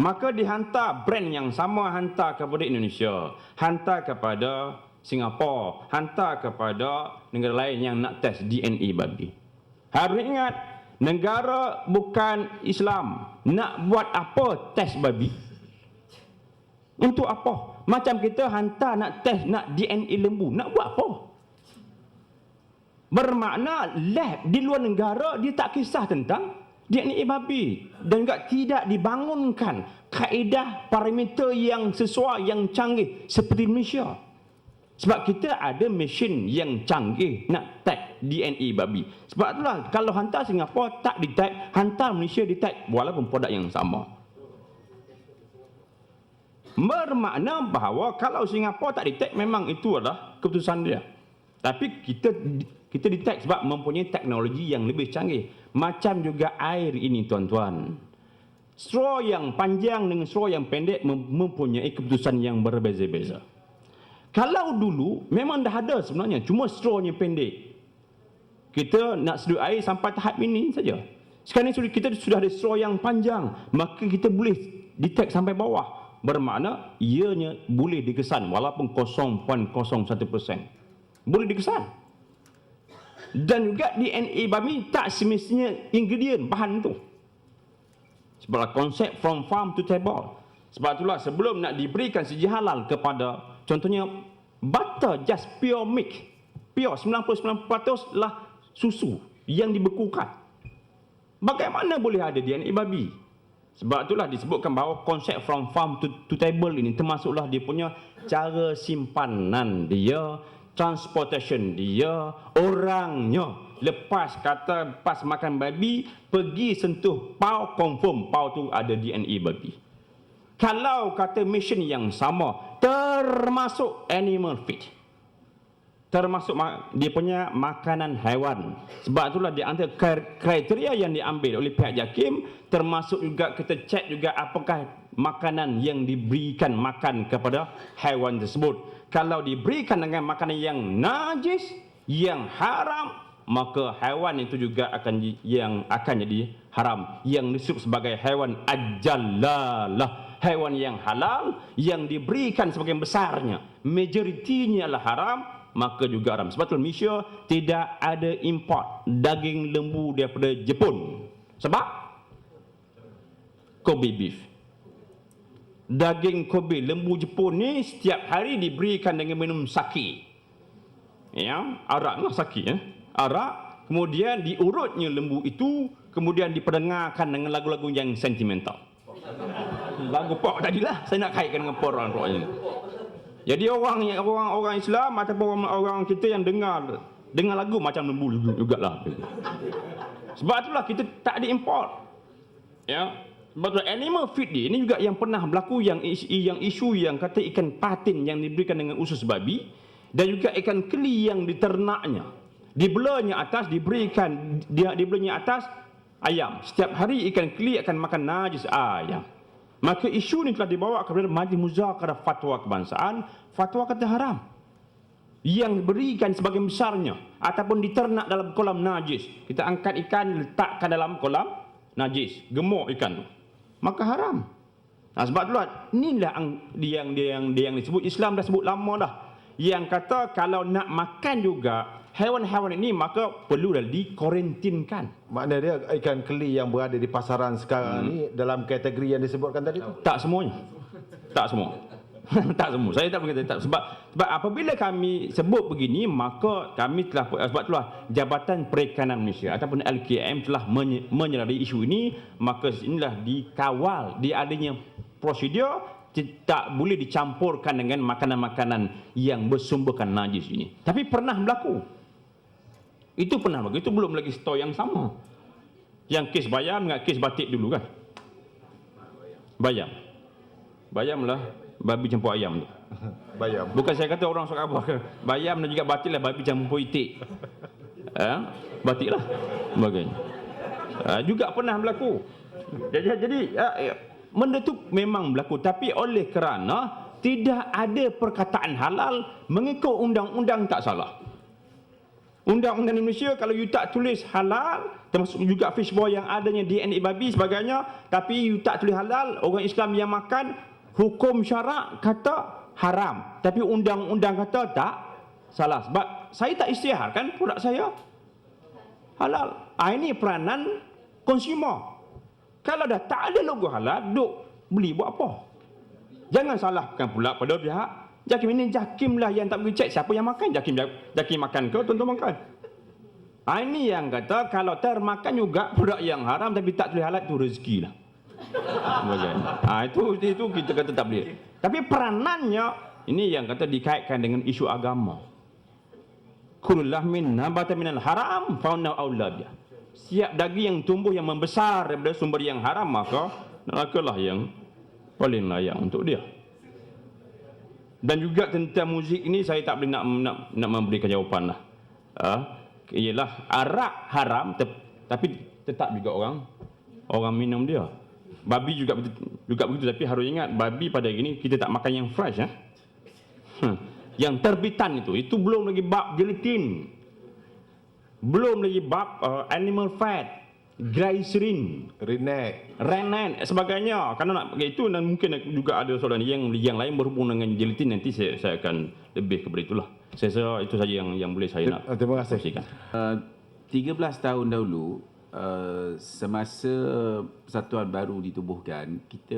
[SPEAKER 5] Maka dihantar brand yang sama, hantar kepada Indonesia, hantar kepada Singapura, hantar kepada negara lain yang nak test DNA babi. Harus ingat, negara bukan Islam nak buat apa test babi? Untuk apa? Macam kita hantar nak test nak DNA lembu, nak buat apa? Bermakna lab di luar negara dia tak kisah tentang DNA babi dan juga tidak dibangunkan kaedah parameter yang sesuai, yang canggih seperti Malaysia. Sebab kita ada mesin yang canggih nak tag DNA babi. Sebab itulah kalau hantar Singapura tak ditag, hantar Malaysia ditag walaupun produk yang sama. Bermakna bahawa kalau Singapura tak ditag memang itu adalah keputusan dia. Tapi kita ditag sebab mempunyai teknologi yang lebih canggih. Macam juga air ini tuan-tuan. Straw yang panjang dengan straw yang pendek mempunyai keputusan yang berbeza-beza. Kalau dulu memang dah ada sebenarnya, cuma strawnya pendek. Kita nak seduh air sampai tahap ini saja. Sekarang ni kita sudah ada straw yang panjang, maka kita boleh detect sampai bawah. Bermakna ianya boleh dikesan walaupun 0.01%. Boleh dikesan. Dan juga DNA babi tak semestinya ingredient bahan itu. Sebab konsep from farm to table. Sebab itulah sebelum nak diberikan siji halal kepada contohnya butter just pure milk. Pure 99% lah susu yang dibekukan. Bagaimana boleh ada DNA babi? Sebab itulah disebutkan bahawa konsep from farm to table ini termasuklah dia punya cara simpanan dia, transportation dia, orangnya. Lepas makan babi, pergi sentuh pau, confirm pau tu ada DNA babi. Kalau kata mesin yang sama, termasuk animal feed, termasuk dia punya makanan haiwan. Sebab itulah di antara kriteria yang diambil oleh pihak JAKIM, termasuk juga kita cek juga apakah makanan yang diberikan makan kepada haiwan tersebut. Kalau diberikan dengan makanan yang najis, yang haram, maka haiwan itu juga akan jadi haram. Yang disebut sebagai haiwan ajallalah, haiwan yang halal, yang diberikan sebagian besarnya, majoritinya adalah haram, maka juga haram. Sebab itu Malaysia tidak ada import daging lembu daripada Jepun. Sebab Kobe beef. Daging Kobe lembu Jepun ni setiap hari diberikan dengan minum sake. Ya, arak lah sake ya. Arak, kemudian diurutnya lembu itu, kemudian diperdengarkan dengan lagu-lagu yang sentimental. Lagu pop tadilah saya nak kaitkan dengan orang rohnya. Jadi orang Islam ataupun orang kita yang dengar lagu macam lembu jugalah. Sebab itulah kita tak diimport. Ya. Sebab itulah animal feed ini juga yang pernah berlaku yang isu yang kata ikan patin yang diberikan dengan usus babi dan juga ikan keli yang diternaknya. Dibelanya atas dibelanya atas ayam. Setiap hari ikan keli akan makan najis ayam. Maka isu ini telah dibawa kepada Majlis Muzakarah Fatwa Kebangsaan, fatwa kata haram. Yang diberikan sebagian besarnya ataupun diternak dalam kolam najis. Kita angkat ikan, letakkan dalam kolam najis, gemuk ikan tu. Maka haram. Nah, sebab itulah inilah yang disebut, Islam dah sebut lama dah. Yang kata kalau nak makan juga haiwan-haiwan ini maka perlu dikuarantinkan.
[SPEAKER 2] Makna dia ikan keli yang berada di pasaran sekarang ni dalam kategori yang disebutkan tadi tu?
[SPEAKER 5] Tak semuanya. Tak semua. Tak semua. Saya tak berkata tak. Sebab apabila kami sebut begini, maka kami telah, sebab itulah Jabatan Perikanan Malaysia ataupun LKM telah menyelidiki isu ini, maka inilah dikawal di adanya prosedur tak boleh dicampurkan dengan makanan-makanan yang bersumberkan najis ini. Tapi pernah berlaku. Itu pernah berlaku. Itu belum lagi store yang sama. Yang kes bayam dengan kes batik dulu kan. Bayam. Bayam lah babi campur ayam tu.
[SPEAKER 2] Bayam.
[SPEAKER 5] Bukan saya kata orang suka apa. Bayam dan juga batik lah babi campur itik. Batik lah. Sebagainya. Juga pernah berlaku. Jadi benda tu memang berlaku. Tapi oleh kerana tidak ada perkataan halal, mengikut undang-undang tak salah. Undang-undang Indonesia kalau you tak tulis halal, termasuk juga fishball yang adanya DNA babi sebagainya, tapi you tak tulis halal, orang Islam yang makan, hukum syarak kata haram. Tapi undang-undang kata tak salah. Sebab saya tak isytiharkan produk saya halal. Ini peranan consumer. Kalau dah tak ada logo halal, duk beli buat apa? Jangan salahkan pula pada pihak JAKIM ini. JAKIM lah yang tak boleh cek siapa yang makan. JAKIM makan ke tuan-tuan makan. Ini yang kata kalau termakan juga produk yang haram tapi tak boleh halal, itu rezeki lah. Itu kita kata tak boleh. Tapi peranannya ini yang kata dikaitkan dengan isu agama. Kullu lahmin nabata minal haram fauna aulabiyah. Siap daging yang tumbuh yang membesar daripada sumber yang haram, maka nerakalah yang paling layak untuk dia. Dan juga tentang muzik ini saya tak boleh nak memberikan jawapan lah. Ialah arak haram tapi tetap juga orang minum dia. Babi juga begitu, tapi harus ingat babi pada hari ini kita tak makan yang fresh Yang terbitan itu belum lagi bab gelatin. Belum lagi bab animal fat, glycerin, rennet sebagainya. Karena nak itu dan mungkin juga ada soalan yang lain berhubung dengan gelatin, nanti saya akan lebih kepada itulah. Saya rasa itu saja yang boleh saya nak.
[SPEAKER 2] Terima kasih.
[SPEAKER 6] 13 tahun dahulu semasa persatuan baru ditubuhkan, kita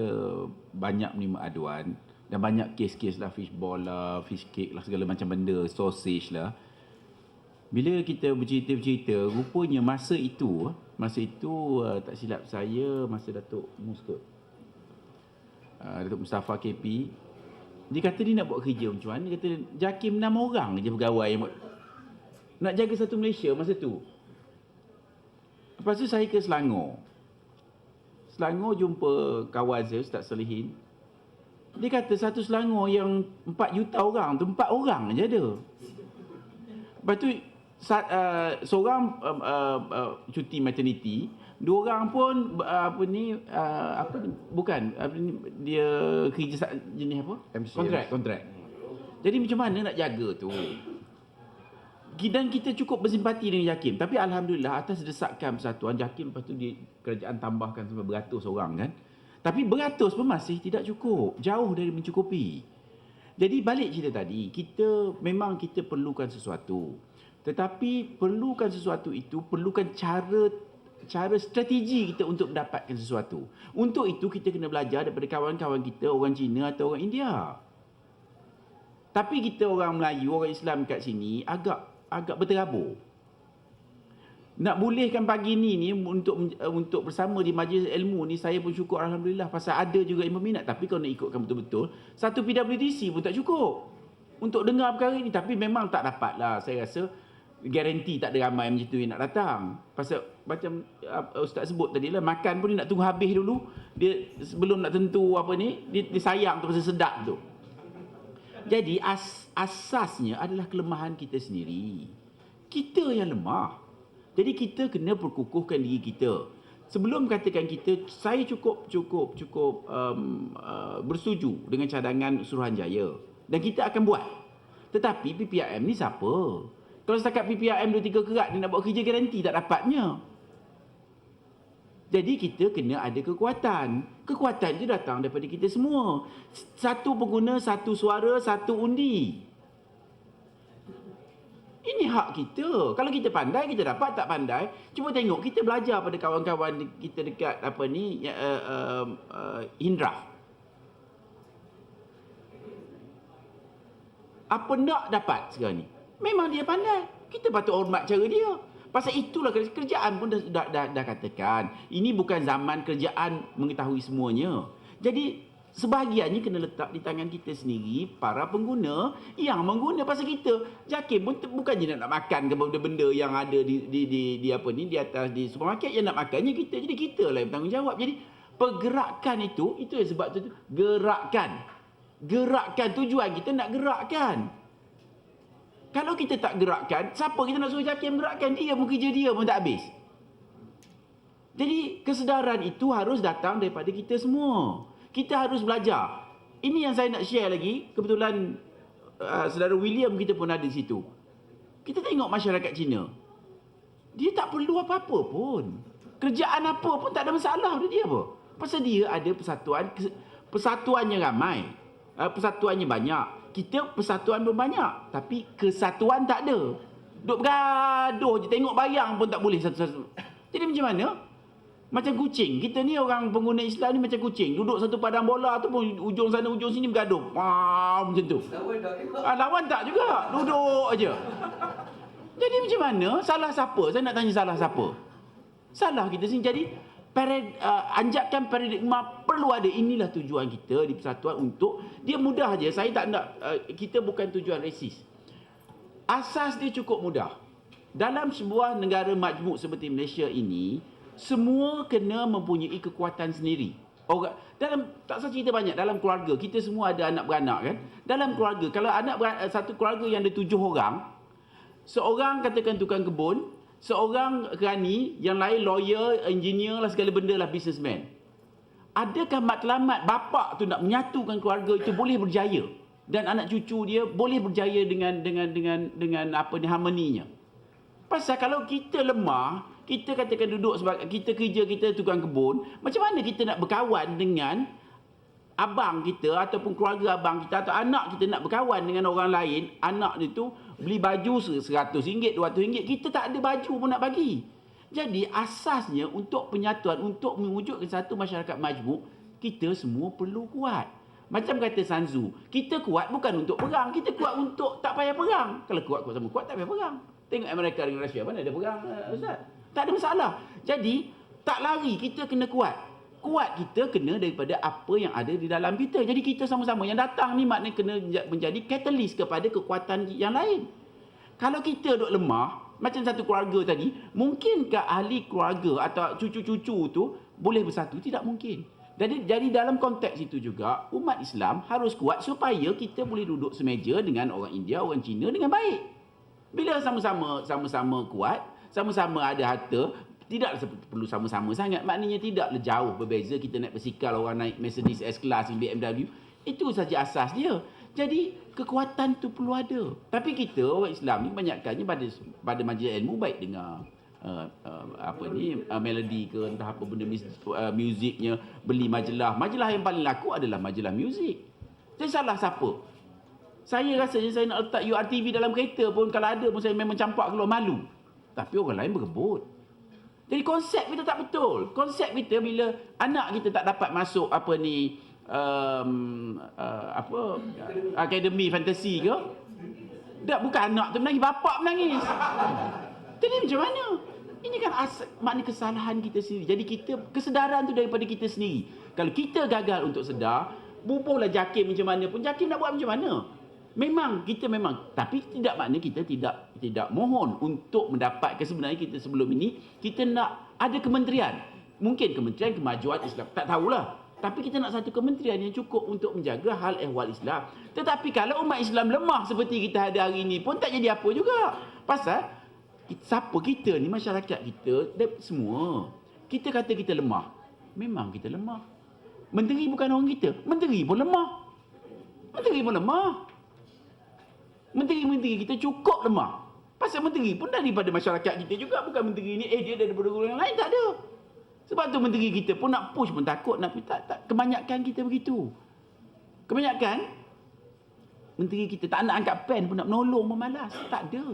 [SPEAKER 6] banyak menerima aduan dan banyak kes-kes lah, fishball lah, fish cake lah, segala macam benda, sausage lah. Bila kita bercerita-cerita, rupanya masa itu tak silap saya, masa Datuk Datuk Mustafa KP, dia kata dia nak buat kerja macam mana. Dia kata JAKIM 6 orang je pegawai yang nak jaga satu Malaysia masa tu. Lepas tu saya ke Selangor. Selangor jumpa kawan saya, Ustaz Salihin. Dia kata satu Selangor yang 4 juta orang tu 4 orang je ada. Lepas tu seorang cuti maternity, 2 orang pun dia kerja jenis apa? Kontrak. Jadi macam mana nak jaga tu? Dan kita cukup bersimpati dengan JAKIM. Tapi alhamdulillah atas desakan persatuan JAKIM, lepas tu kerajaan tambahkan sampai beratus orang kan. Tapi beratus pun masih tidak cukup, jauh dari mencukupi. Jadi balik cerita tadi, kita perlukan sesuatu. Tetapi perlukan sesuatu itu perlukan cara strategi kita untuk mendapatkan sesuatu. Untuk itu kita kena belajar daripada kawan-kawan kita, orang Cina atau orang India. Tapi kita orang Melayu, orang Islam kat sini agak berterabur. Nak bolehkan pagi ni untuk bersama di majlis ilmu ni, saya pun syukur alhamdulillah pasal ada juga yang berminat. Tapi kalau nak ikutkan betul-betul, satu PWDC pun tak cukup untuk dengar perkara ni. Tapi memang tak dapatlah, saya rasa garanti tak ada ramai macam tu yang nak datang. Pasal macam Ustaz sebut tadi lah, makan pun dia nak tunggu habis dulu. Dia sebelum nak tentu apa ni, dia sayang tu pasal sedap tu. Jadi asasnya adalah kelemahan kita sendiri. Kita yang lemah. Jadi kita kena perkukuhkan diri kita. Sebelum katakan saya cukup bersetuju dengan cadangan Suruhanjaya dan kita akan buat. Tetapi PPRM ni siapa? Kalau setakat PPRM 2-3 kerat dia nak buat kerja, garanti tak dapatnya. Jadi kita kena ada kekuatan. Kekuatan itu datang daripada kita semua. Satu pengguna, satu suara, satu undi. Ini hak kita. Kalau kita pandai, kita dapat. Tak pandai, cuba tengok. Kita belajar pada kawan-kawan kita dekat Hindrah. Apa nak dapat sekarang ni? Memang dia pandai. Kita patut hormat cara dia. Pasal itulah kerjaan pun dah katakan. Ini bukan zaman kerjaan mengetahui semuanya. Jadi sebahagiannya kena letak di tangan kita sendiri, para pengguna yang mengguna. Pasal kita JAKIM pun bukannya nak makan ke benda-benda yang ada di atas di supermarket. Yang nak makannya kita. Jadi kita lah yang bertanggungjawab. Jadi pergerakan itu yang sebab tu gerakkan. Gerakkan, tujuan kita nak gerakkan. Kalau kita tak gerakkan, siapa kita nak suruh JAKIM gerakkan? Dia pun kerja dia pun tak habis. Jadi kesedaran itu harus datang daripada kita semua. Kita harus belajar. Ini yang saya nak share lagi. Kebetulan saudara William kita pun ada di situ. Kita tengok masyarakat Cina. Dia tak perlu apa-apa pun. Kerjaan apa pun tak ada masalah pada dia apa. Pasal dia ada persatuan. Persatuannya ramai. Persatuannya banyak. Kita persatuan pun banyak, tapi kesatuan tak ada. Duk bergaduh je, tengok bayang pun tak boleh satu-satu. Jadi macam mana? Macam kucing. Kita ni orang pengguna Islam ni macam kucing. Duduk satu padang bola ataupun ujung sana ujung sini bergaduh. Wah, macam tu. Lawan tak juga. Duduk aja. Jadi macam mana? Salah siapa? Saya nak tanya salah siapa? Salah kita sini. Jadi anjakan paradigma perlu ada. Inilah tujuan kita di Persatuan untuk dia mudah aja. Saya tak nak kita bukan tujuan resis. Asas dia cukup mudah. Dalam sebuah negara majmuk seperti Malaysia ini, semua kena mempunyai kekuatan sendiri. Orang dalam tak usah cerita banyak, dalam keluarga kita semua ada anak beranak kan. Dalam keluarga, kalau satu keluarga yang ada 7 orang, seorang katakan tukang kebun, seorang kerani, yang lain lawyer, engineer lah, segala benda lah, businessman. Adakah matlamat bapa tu nak menyatukan keluarga itu boleh berjaya dan anak cucu dia boleh berjaya dengan apa ni, harmoninya? Pasal kalau kita lemah, kita katakan duduk sebagai kita kerja, kita tukang kebun, macam mana kita nak berkawan dengan abang kita ataupun keluarga abang kita atau anak kita nak berkawan dengan orang lain, anak dia tu beli baju RM100, RM200, kita tak ada baju pun nak bagi. Jadi asasnya untuk penyatuan, untuk mewujudkan satu masyarakat majmuk, kita semua perlu kuat. Macam kata Sun Tzu, kita kuat bukan untuk perang, kita kuat untuk tak payah perang. Kalau kuat sama kuat tak payah perang. Tengok Amerika dengan Rusia, mana ada perang, Ustaz? Tak ada masalah. Jadi, tak lari, kita kena kuat. Kuat kita kena daripada apa yang ada di dalam kita. Jadi kita sama-sama yang datang ni maknanya kena menjadi katalis kepada kekuatan yang lain. Kalau kita duk lemah, macam satu keluarga tadi, mungkinkah ahli keluarga atau cucu-cucu tu boleh bersatu? Tidak mungkin. Jadi dalam konteks itu juga, umat Islam harus kuat supaya kita boleh duduk semeja dengan orang India, orang Cina dengan baik. Bila sama-sama kuat, sama-sama ada harta, tidak perlu sama-sama sangat. Maknanya tidaklah jauh berbeza kita naik bersikal, orang naik Mercedes S-Class, BMW. Itu saja asas dia. Jadi kekuatan tu perlu ada. Tapi kita orang Islam ni banyakkannya pada majlis ilmu baik dengar melodi ke entah apa benda muziknya, beli majalah. Majalah yang paling laku adalah majalah muzik. Jadi salah siapa? Saya rasanya saya nak letak URTV dalam kereta pun, kalau ada pun saya memang campak keluar malu. Tapi orang lain berebut. Jadi konsep kita tak betul. Konsep kita bila anak kita tak dapat masuk akademi fantasi ke, bukan anak tu menangis, bapak menangis. Jadi macam mana? Ini kan makna kesalahan kita sendiri. Jadi kesedaran tu daripada kita sendiri. Kalau kita gagal untuk sedar, bubuhlah JAKIM macam mana pun, JAKIM nak buat macam mana? Tapi tidak makna kita tidak mohon untuk mendapatkan. Sebenarnya kita sebelum ini kita nak ada kementerian. Mungkin kementerian kemajuan Islam, tak tahulah. Tapi kita nak satu kementerian yang cukup untuk menjaga hal ehwal Islam. Tetapi kalau umat Islam lemah seperti kita ada hari ini pun tak jadi apa juga. Pasal siapa kita ni, masyarakat kita semua. Kita kata kita lemah. Memang kita lemah. Menteri bukan orang kita. Menteri pun lemah. Menteri-menteri kita cukup lemah. Pasal menteri pun daripada masyarakat kita juga. Bukan menteri ni, dia daripada orang lain. Tak ada. Sebab tu menteri kita pun nak push pun takut. Tak. Kebanyakan kita begitu. Kebanyakan menteri kita tak nak angkat pen pun nak menolong pun malas. Tak ada.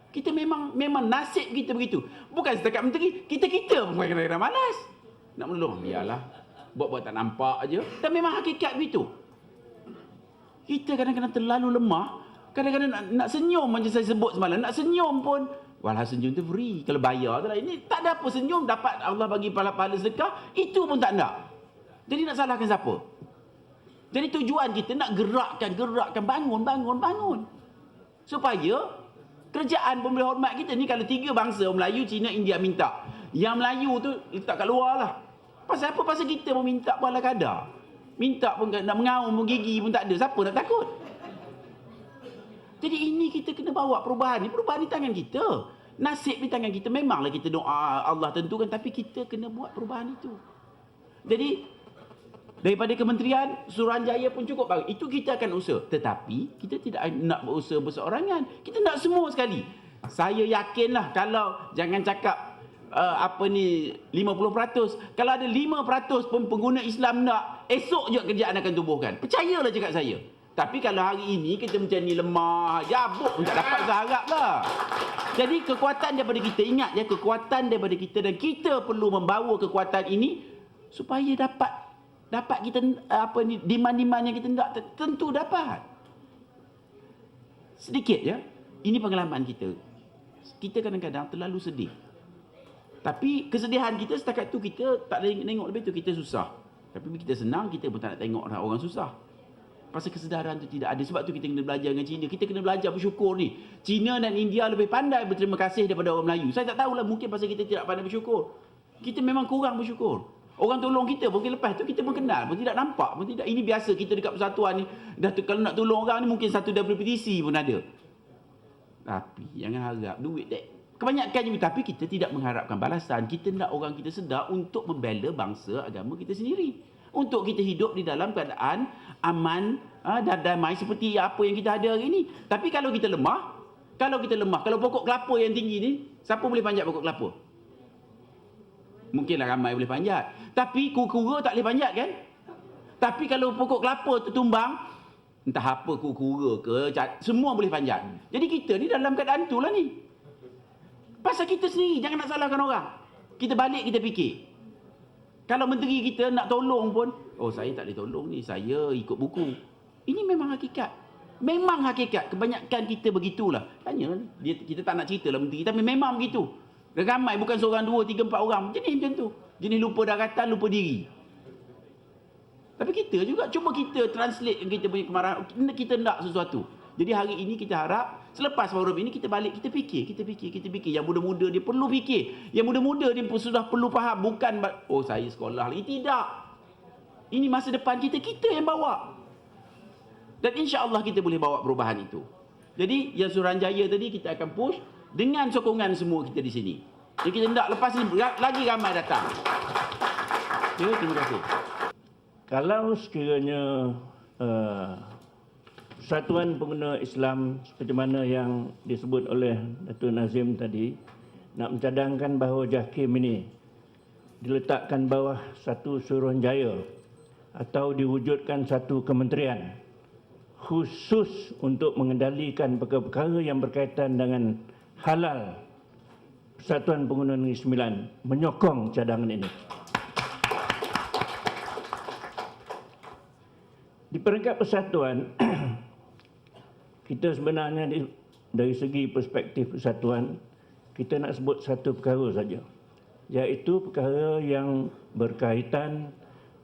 [SPEAKER 6] Kita memang nasib kita begitu. Bukan setakat menteri. Kita pun kadang-kadang malas. Nak menolong. Biarlah. Buat-buat tak nampak aja. Dan memang hakikat begitu. Kita kadang-kadang terlalu lemah. Kadang-kadang nak senyum macam saya sebut semalam. Nak senyum pun, walau senyum tu free. Kalau bayar tu lah. Ini tak ada apa senyum. Dapat Allah bagi pahala-pahala sedekah. Itu pun tak nak. Jadi nak salahkan siapa? Jadi tujuan kita nak gerakkan. Bangun. Supaya kerjaan pun boleh hormat kita ni. Kalau 3 bangsa, Melayu, Cina, India minta. Yang Melayu tu letak kat luar lah. Pasal apa? Pasal kita pun minta pun ala kadar. Minta pun nak mengaum pun gigi pun tak ada. Siapa nak takut? Jadi ini kita kena bawa perubahan ni. Perubahan ni tangan kita. Nasib di tangan kita. Memanglah kita doa Allah tentukan. Tapi kita kena buat perubahan itu. Jadi daripada kementerian, Suruhanjaya pun cukup bagus. Itu kita akan usaha. Tetapi kita tidak nak berusaha berseorangan. Kita nak semua sekali. Saya yakinlah kalau jangan cakap 50%. Kalau ada 5% pun pengguna Islam nak, esok je kerjaan akan tubuhkan. Percayalah cakap saya. Tapi kalau hari ini kita macam ni lemah, jabuk pun tak dapat seharap lah. Jadi kekuatan daripada kita, ingat ya, kekuatan daripada kita, dan kita perlu membawa kekuatan ini supaya dapat kita demand-demand yang kita nak, tentu dapat. Sedikit ya, ini pengalaman kita. Kita kadang-kadang terlalu sedih. Tapi kesedihan kita setakat tu kita tak boleh tengok lebih tu, kita susah. Tapi bila kita senang, kita pun tak nak tengok orang susah. Pasal kesedaran tu tidak ada. Sebab tu kita kena belajar dengan Cina. Kita kena belajar bersyukur ni. Cina dan India lebih pandai berterima kasih daripada orang Melayu. Saya tak tahulah, mungkin pasal kita tidak pandai bersyukur. Kita memang kurang bersyukur. Orang tolong kita, mungkin lepas tu kita pun kenal, pun tidak nampak, pun tidak. Ini biasa kita dekat persatuan ni. Kalau nak tolong orang ni, mungkin satu daripada petisi pun ada. Tapi jangan harap duit dek. Kebanyakan juga, tapi kita tidak mengharapkan balasan. Kita nak orang kita sedar untuk membela bangsa agama kita sendiri. Untuk kita hidup di dalam keadaan aman dan damai seperti apa yang kita ada hari ini. Tapi kalau kita lemah, kalau pokok kelapa yang tinggi ni, siapa boleh panjat pokok kelapa? Mungkinlah ramai boleh panjat. Tapi kura-kura tak boleh panjat kan? Tapi kalau pokok kelapa tertumbang, entah apa kura-kura ke, semua boleh panjat. Jadi kita ni dalam keadaan itulah ni. Pasal kita sendiri, jangan nak salahkan orang. Kita balik, kita fikir. Kalau menteri kita nak tolong pun, oh saya tak boleh tolong ni, saya ikut buku. Ini memang hakikat. Memang hakikat. Kebanyakan kita begitulah. Tanya, kita tak nak cerita lah menteri, tapi memang begitu. Ramai, bukan seorang, dua, tiga, empat orang. Jenis macam tu. Jenis lupa daratan, lupa diri. Tapi kita juga, cuba kita translate kita punya kemarahan. Kita nak sesuatu. Jadi hari ini kita harap, selepas forum ini kita balik, kita fikir. Yang muda-muda dia perlu fikir. Yang muda-muda dia pun sudah perlu faham. Bukan, oh saya sekolah lagi. Tidak. Ini masa depan kita yang bawa. Dan insya-Allah kita boleh bawa perubahan itu. Jadi yang Suruhanjaya tadi kita akan push dengan sokongan semua kita di sini. Jadi kita hendak lepas ini lagi ramai datang. Ya, terima kasih.
[SPEAKER 5] Kalau sekiranya Persatuan Pengguna Islam seperti mana yang disebut oleh Datuk Nazim tadi nak mencadangkan bahawa JAKIM ini diletakkan bawah satu Suruhanjaya atau diwujudkan satu kementerian khusus untuk mengendalikan perkara-perkara yang berkaitan dengan halal, Persatuan Pengguna Negeri Sembilan menyokong cadangan ini. Di peringkat persatuan, kita sebenarnya dari segi perspektif persatuan, kita nak sebut satu perkara saja, iaitu perkara yang berkaitan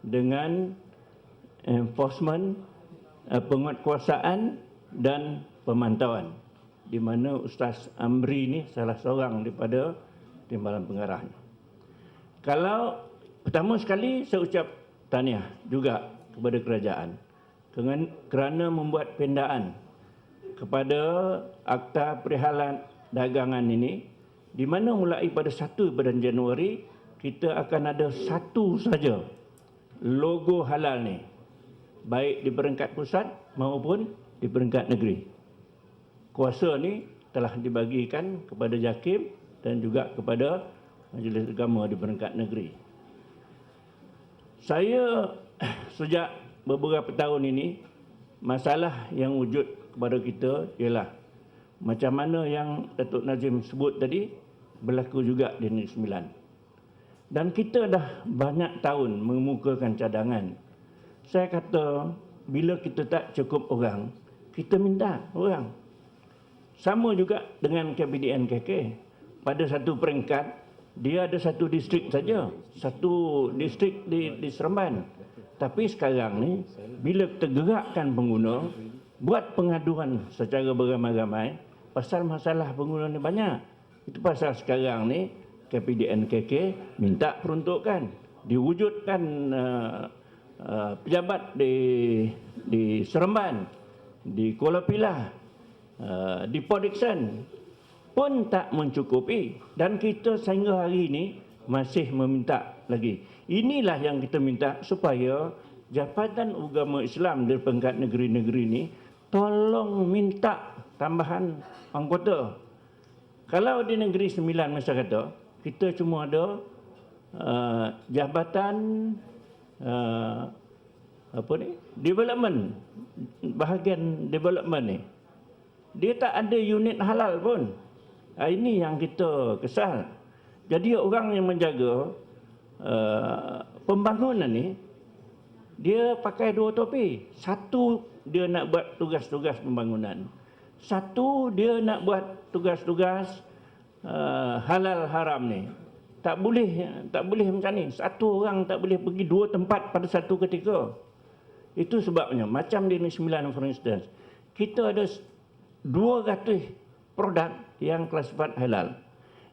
[SPEAKER 5] dengan enforcement, penguatkuasaan dan pemantauan, di mana Ustaz Amri ni salah seorang daripada timbalan pengarahnya. Kalau pertama sekali saya ucap tahniah juga kepada kerajaan kerana membuat pendaan kepada Akta Perihalan Dagangan ini, di mana mulai pada 1 bulan Januari kita akan ada satu saja logo halal ni, baik di peringkat pusat maupun di peringkat negeri. Kuasa ni telah dibagikan kepada JAKIM dan juga kepada Majlis Agama di peringkat negeri. Saya sejak beberapa tahun ini, masalah yang wujud kepada kita ialah macam mana yang Datuk Nazim sebut tadi berlaku juga di Negeri Sembilan. Dan kita dah banyak tahun mengemukakan cadangan. Saya kata bila kita tak cukup orang, kita minta orang. Sama juga dengan KPDN KK. Pada satu peringkat, dia ada satu distrik saja. Satu distrik di Seremban. Tapi sekarang ni, bila kita gerakkan pengguna, buat pengaduan secara beramai-ramai, pasal masalah pengguna ni banyak. Itu pasal sekarang ni, KPDN KK minta peruntukan. Diwujudkan pejabat di Seremban, di Kuala Pilah, di Port Dickson pun tak mencukupi. Dan kita sehingga hari ini masih meminta lagi. Inilah yang kita minta supaya Jabatan Agama Islam di peringkat negeri-negeri ini tolong minta tambahan anggota. Kalau di Negeri Sembilan masa kata, kita cuma ada Jabatan apa ni, development, bahagian development ni, dia tak ada unit halal pun. Ini yang kita kesal. Jadi orang yang menjaga pembangunan ni, dia pakai dua topi. Satu, dia nak buat tugas-tugas pembangunan. Satu, dia nak buat tugas-tugas halal haram ni. Tak boleh macam ni. Satu orang tak boleh pergi dua tempat pada satu ketika. Itu sebabnya, macam di Negeri Sembilan for instance, kita ada 200 produk yang klasifikat halal.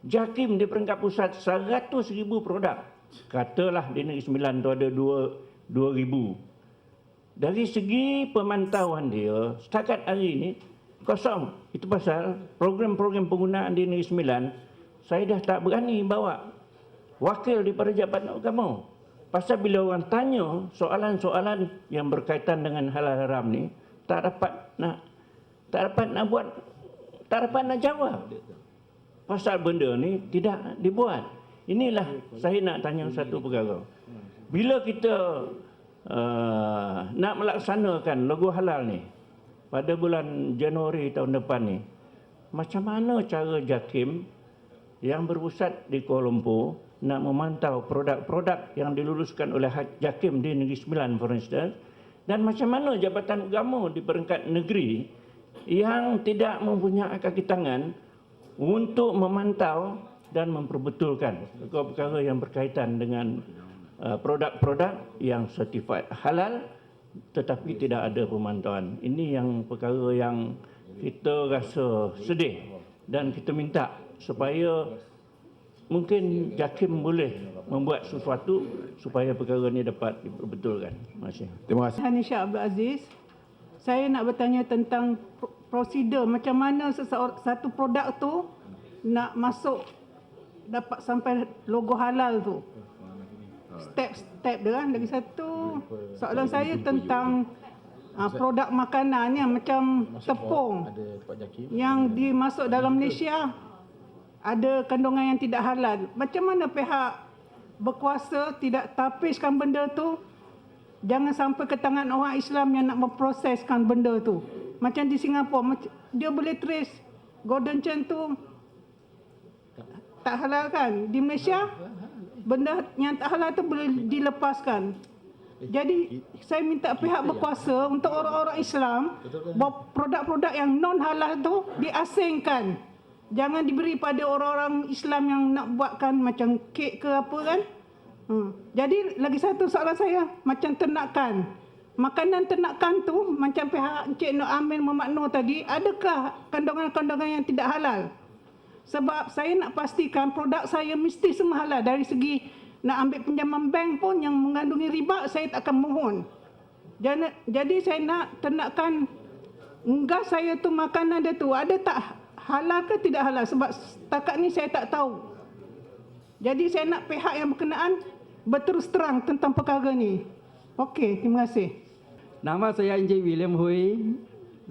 [SPEAKER 5] JAKIM di peringkat pusat 100,000 produk. Katalah di Negeri Sembilan tu ada 2,000. Dari segi pemantauan dia, setakat hari ini kosong. Itu pasal program-program penggunaan di Negeri Sembilan, saya dah tak berani bawa wakil daripada Jabatan Agama. Pasal bila orang tanya soalan-soalan yang berkaitan dengan halal haram ni, tak dapat nak jawab. Pasal benda ni tidak dibuat. Inilah saya nak tanya satu perkara. Bila kita nak melaksanakan logo halal ni pada bulan Januari tahun depan ni, macam mana cara JAKIM yang berpusat di Kuala Lumpur nak memantau produk-produk yang diluluskan oleh JAKIM di Negeri Sembilan for instance, dan macam mana Jabatan Agama di peringkat negeri yang tidak mempunyai kaki tangan untuk memantau dan memperbetulkan perkara-perkara yang berkaitan dengan produk-produk yang sertifikat halal tetapi tidak ada pemantauan. Ini yang perkara yang kita rasa sedih dan kita minta supaya mungkin JAKIM boleh membuat sesuatu supaya perkara ini dapat diperbetulkan. Terima kasih.
[SPEAKER 2] Terima kasih.
[SPEAKER 7] Hanisha Abdul Aziz. Saya nak bertanya tentang prosedur macam mana satu produk tu nak masuk dapat sampai logo halal tu. Step-step dia kan. Lagi satu soalan saya tentang produk makanan yang macam tepung yang dimasuk dalam Malaysia ada kandungan yang tidak halal. Macam mana pihak berkuasa tidak tapiskan benda tu? Jangan sampai ke tangan orang Islam yang nak memproseskan benda tu. Macam di Singapura, dia boleh trace golden chain tu tak halal kan? Di Malaysia, benda yang tak halal tu boleh dilepaskan. Jadi, saya minta pihak berkuasa untuk orang-orang Islam, bahawa produk-produk yang non halal tu diasingkan. Jangan diberi pada orang-orang Islam yang nak buatkan macam kek ke apa kan. Jadi lagi satu soalan saya, macam ternakan. Makanan ternakan tu macam pihak Encik Nur Amin memakna tadi, adakah kandungan-kandungan yang tidak halal? Sebab saya nak pastikan produk saya mesti semua halal. Dari segi nak ambil pinjaman bank pun yang mengandungi riba, saya tak akan mohon. Jadi saya nak ternakan unggas saya tu, makanan dia tu ada tak halal ke tidak halal? Sebab setakat ni saya tak tahu. Jadi saya nak pihak yang berkenaan berterus terang tentang perkara ni. Okey, terima kasih.
[SPEAKER 8] Nama saya Encik William Hui.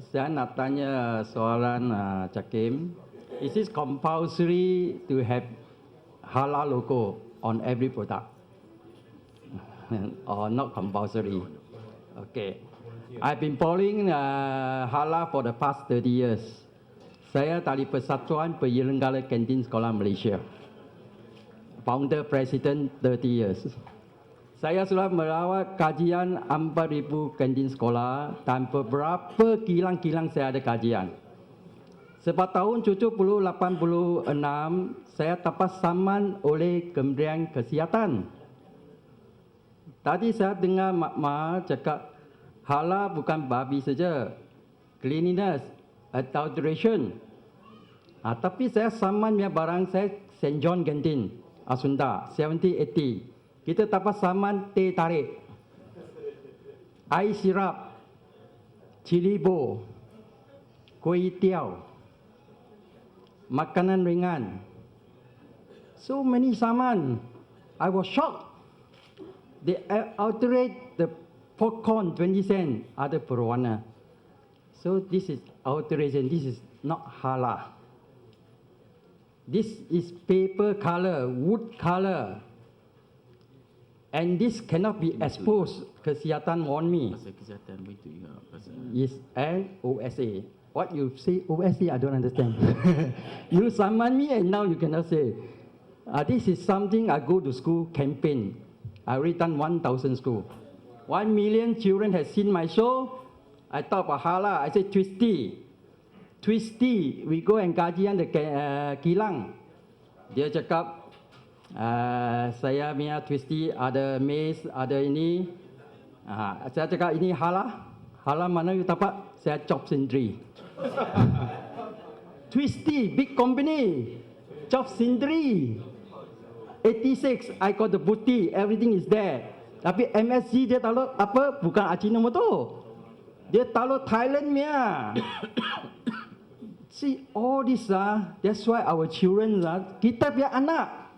[SPEAKER 8] Saya nak tanya soalan JAKIM. Is it compulsory to have halal logo on every product? Or not compulsory? Okay. I've been following halal for the past 30 years. Saya dari Persatuan Penyelenggara Kantin Sekolah Malaysia. Founder President 30 years. Saya sudah merawat kajian 4,000 kantin sekolah dan beberapa kilang-kilang saya ada kajian. Sebab tahun 1986, saya dapat saman oleh Kementerian Kesihatan. Tadi saya dengar Mak Ma cakap halal bukan babi saja, cleanliness, adulteration. Tapi saya saman punya barang saya St. John Canteen, Asunda, 70-80. Kita dapat saman teh tarik, air sirap, cili bo, kuih tiaw, makanan ringan. So many saman. I was shocked. They alterate the popcorn 20 cents, ada berwarna. So this is alteration. This is not halal. This is paper color, wood color. And this cannot be exposed. Kesihatan warn me.
[SPEAKER 6] Pasal kesihatan begitu juga. Pasal
[SPEAKER 8] Is and OSA. What you say OSA, I don't understand. You summon me and now you cannot say. This is something I go to school campaign. I already done 1,000 school. 1 million children have seen my show. I talk about halal. I say twisty. Twisty, we go and kajian the kilang. Dia cakap, saya punya twisty ada maize, ada ini. Saya cakap ini halal. Halal mana you dapat? Saya chop sendiri. Twisty, big company. Chop sendiri. 86, I got the booty, everything is there. Tapi MSG dia taruh apa? Bukan Ajinomoto. Dia taruh Thailand punya. See, all this that's why our children kita punya anak.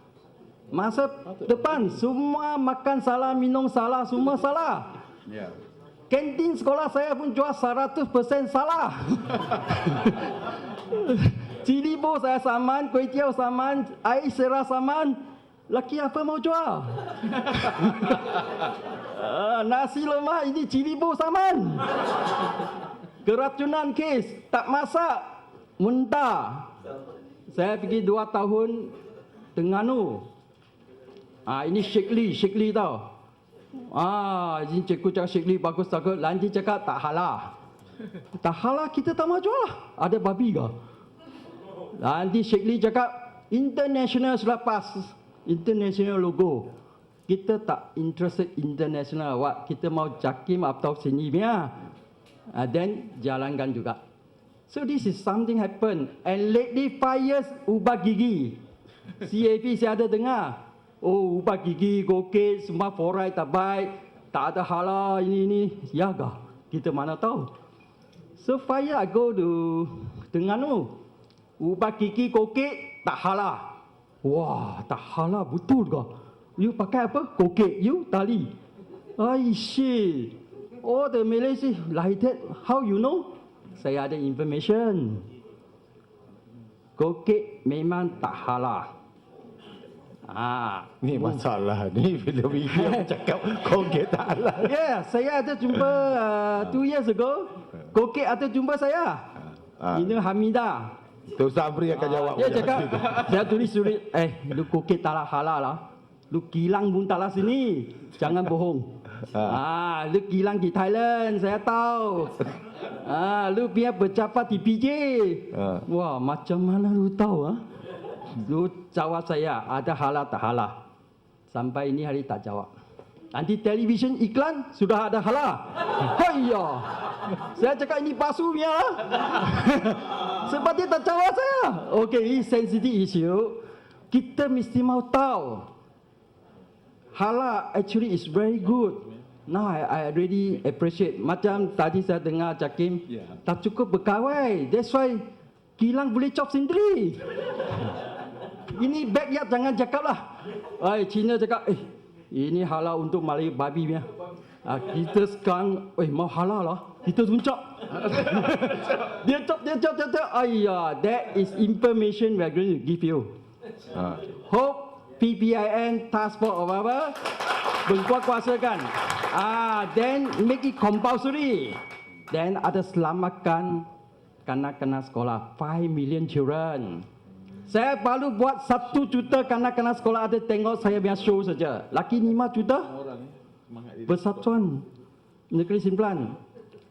[SPEAKER 8] Masa depan, semua makan salah, minum salah, semua salah.
[SPEAKER 2] Ya.
[SPEAKER 8] Kantin sekolah saya pun jual 100% salah. Cili bo saya saman, kuih tiaw saman, air serah saman. Laki apa mau jual? Nasi lemak ini cili bo saman. Keracunan kes, tak masak, muntah. Saya pergi 2 tahun Terengganu. Ini Shikli tau. Ini cikgu cakap Shikli bagus takut. Lanji cakap tak halal. Tak halal kita tak mau jual lah. Ada babi ke? Nanti Shikli cakap international sudah pas. International logo. Kita tak interested international. Kita mau JAKIM atau sini punya. Then jalankan juga. So this is something happen. And lately 5 years ubah gigi. CAP saya ada dengar. Oh, ubah gigi, gokit, semua forai tak baik, tak ada halal, ini. Ya kah? Kita mana tahu. So, 5 years I go to Terengganu. Ubah gigi, gokit, tak halal. Wah, tak halal, betul kah? You pakai apa? Gokit. You, tali. Ay, shit. Oh, the Malaysia like that. How you know? Saya ada information. Gokit memang tak halal.
[SPEAKER 2] Ni masalah ni bila video cakap Colgate tak halal.
[SPEAKER 8] Yeah, saya ada jumpa 2 years ago. Colgate ada jumpa saya. Ini Hamidah.
[SPEAKER 2] Tu Sabri akan jawab.
[SPEAKER 8] Dia cakap, saya tulis, lu Colgate tak halal lah. Lu kilang pun tak lah sini. Jangan bohong. Lu kilang di Thailand, saya tahu. Lu biar bercapat di PJ. Wah, macam mana lu tahu? Lu jawab saya, ada halal tak halal. Sampai ini hari tak jawab. Nanti televisyen iklan sudah ada halal. Hayya. Saya cakap ini palsu punya. Sebab dia tak jawab saya. Okay, ini sensitive issue. Kita mesti mau tahu. Halal actually is very good. Now I really appreciate. Macam tadi saya dengar JAKIM, tak cukup berkawai. That's why kilang boleh chop sendiri. Ini backyard jangan cakap lah. Cina cakap, ini halal untuk Malay babi punya. Kita sekarang, mau halal lah. Kita tuncap. Dia chop. That is information we are going to give you. Hope PPIN task force apa berkuasakan. Then make it compulsory. Then ada selamatkan kanak-kanak sekolah. 5 million children. Saya baru buat 1 juta kanak-kanak sekolah ada tengok saya punya show saja. Laki 5 juta. Persatuan Negeri Sembilan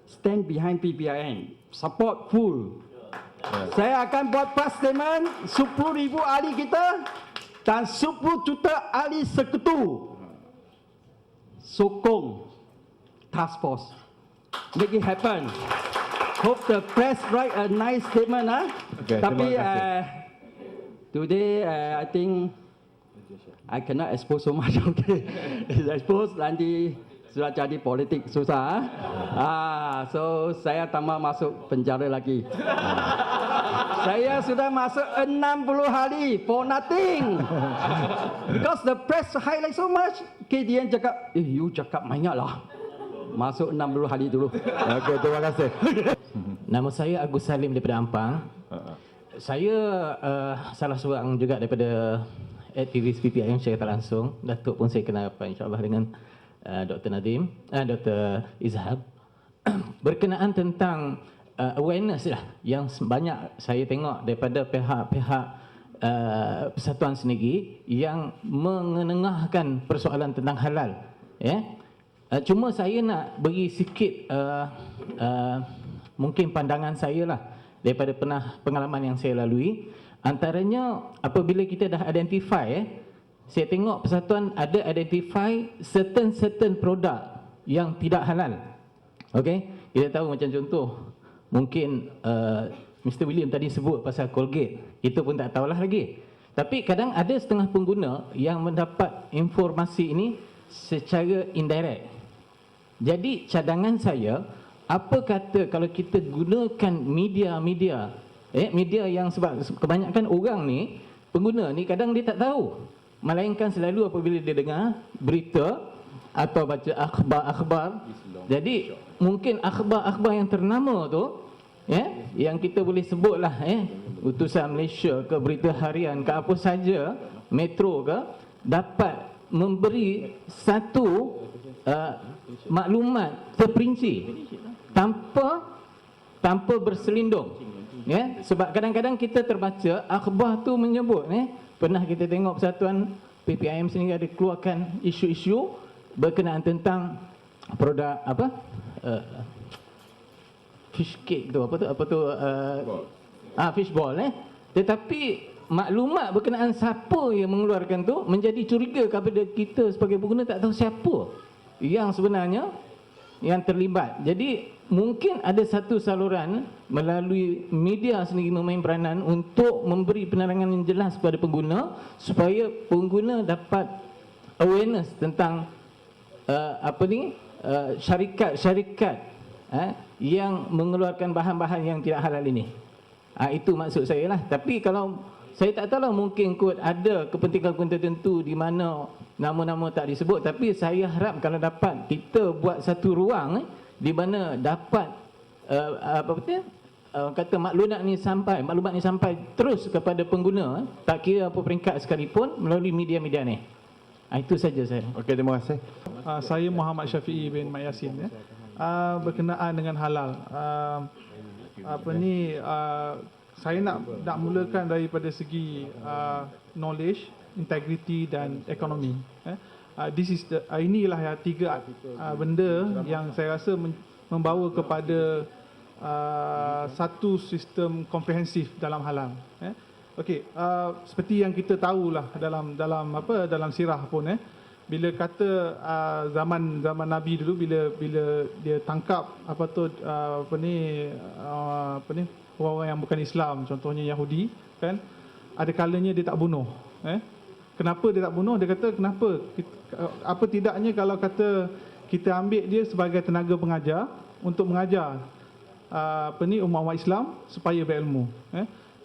[SPEAKER 8] stand behind PPIN. Support full. Saya akan buat press statement 10,000 ahli kita dan 10 juta ahli sekutu. Sokong task force. Make it happen. Hope the press write a nice statement.
[SPEAKER 2] Okay,
[SPEAKER 8] tapi today, I think I cannot expose so much. Okay, expose nanti sudah jadi politik susah. So saya tambah masuk penjara lagi. Saya sudah masuk 60 hari for nothing. Because the press highlight so much. KDN cakap, you cakap banyak lah. Masuk 60 hari dulu.
[SPEAKER 2] Okey, terima kasih.
[SPEAKER 9] Nama saya Agus Salim daripada Ampang. Saya salah seorang juga daripada aktivis PPIM secara tak langsung. Datuk pun saya kenal rapat insya-Allah dengan Dr. Nadim, Dr. Izhab berkenaan tentang awareness lah yang banyak saya tengok daripada pihak-pihak persatuan sendiri yang mengenengahkan persoalan tentang halal. Cuma saya nak beri sikit mungkin pandangan saya lah daripada pengalaman yang saya lalui. Antaranya apabila kita dah identify, saya tengok persatuan ada identify certain produk yang tidak halal. Okey, kita tahu macam contoh mungkin Mr. William tadi sebut pasal Colgate, kita pun tak tahulah lagi. Tapi kadang ada setengah pengguna yang mendapat informasi ini secara indirect. Jadi cadangan saya, apa kata kalau kita gunakan media yang sebab kebanyakan orang ni, pengguna ni kadang dia tak tahu. Melainkan selalu apabila dia dengar berita atau baca akhbar. Jadi mungkin akhbar yang ternama tu, yang kita boleh sebutlah, Utusan Malaysia ke, Berita Harian ke, apa saja, Metro ke, dapat memberi satu maklumat terperinci tanpa berselindung. Sebab kadang-kadang kita terbaca akhbar tu menyebut, pernah kita tengok persatuan PPIM sendiri ada keluarkan isu-isu berkenaan tentang produk fish cake tu, fishball. Tetapi maklumat berkenaan siapa yang mengeluarkan tu menjadi curiga kepada kita sebagai pengguna, tak tahu siapa yang sebenarnya yang terlibat. Jadi mungkin ada satu saluran melalui media sendiri memain peranan untuk memberi penerangan yang jelas kepada pengguna supaya pengguna dapat awareness tentang syarikat-syarikat yang mengeluarkan bahan-bahan yang tidak halal ini. Itu maksud saya lah. Tapi kalau saya tak tahu lah, mungkin kot ada kepentingan tertentu di mana nama-nama tak disebut. Tapi saya harap kalau dapat kita buat satu ruang di mana dapat kata maklumat ni sampai terus kepada pengguna, tak kira apa peringkat sekalipun, melalui media-media ni. Itu saja saya.
[SPEAKER 2] Okey, terima kasih.
[SPEAKER 10] Saya Muhammad Syafi'i bin Mat Yassin, berkenaan dengan halal. Saya nak mulakan daripada segi knowledge, integrity dan ekonomi. Inilah yang tiga benda yang saya rasa membawa kepada satu sistem komprehensif dalam halal. Okey, seperti yang kita tahulah dalam sirah pun, bila kata zaman Nabi dulu, bila dia tangkap orang-orang yang bukan Islam, contohnya Yahudi, kan, ada kalanya dia tak bunuh. Kenapa dia tak bunuh? Dia kata kenapa? Apa tidaknya kalau kata kita ambil dia sebagai tenaga pengajar untuk mengajar umat-umat Islam supaya berilmu.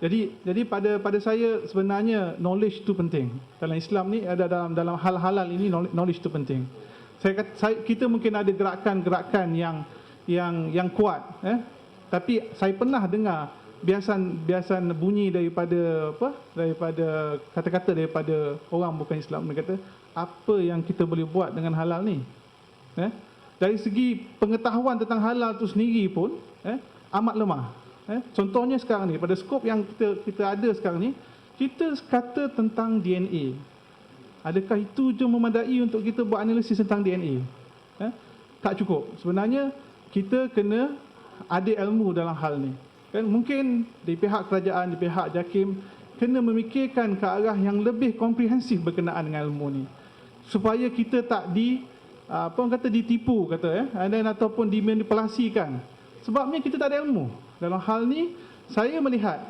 [SPEAKER 10] Jadi pada saya sebenarnya knowledge tu penting. Dalam Islam ni ada dalam hal halal ini knowledge tu penting. Kita mungkin ada gerakan-gerakan yang kuat, tapi saya pernah dengar biasan bunyi daripada kata-kata daripada orang bukan Islam. Dia kata, apa yang kita boleh buat dengan halal ni? Dari segi pengetahuan tentang halal tu sendiri pun amat lemah. Contohnya sekarang ni, pada skop yang kita ada sekarang ni, kita kata tentang DNA. Adakah itu je memadai untuk kita buat analisis tentang DNA? Tak cukup. Sebenarnya kita kena ada ilmu dalam hal ni. Mungkin di pihak kerajaan, di pihak JAKIM kena memikirkan ke arah yang lebih komprehensif berkenaan dengan ilmu ni, supaya kita tak ditipu ataupun dimanipulasikan. Sebabnya kita tak ada ilmu dalam hal ni. Saya melihat,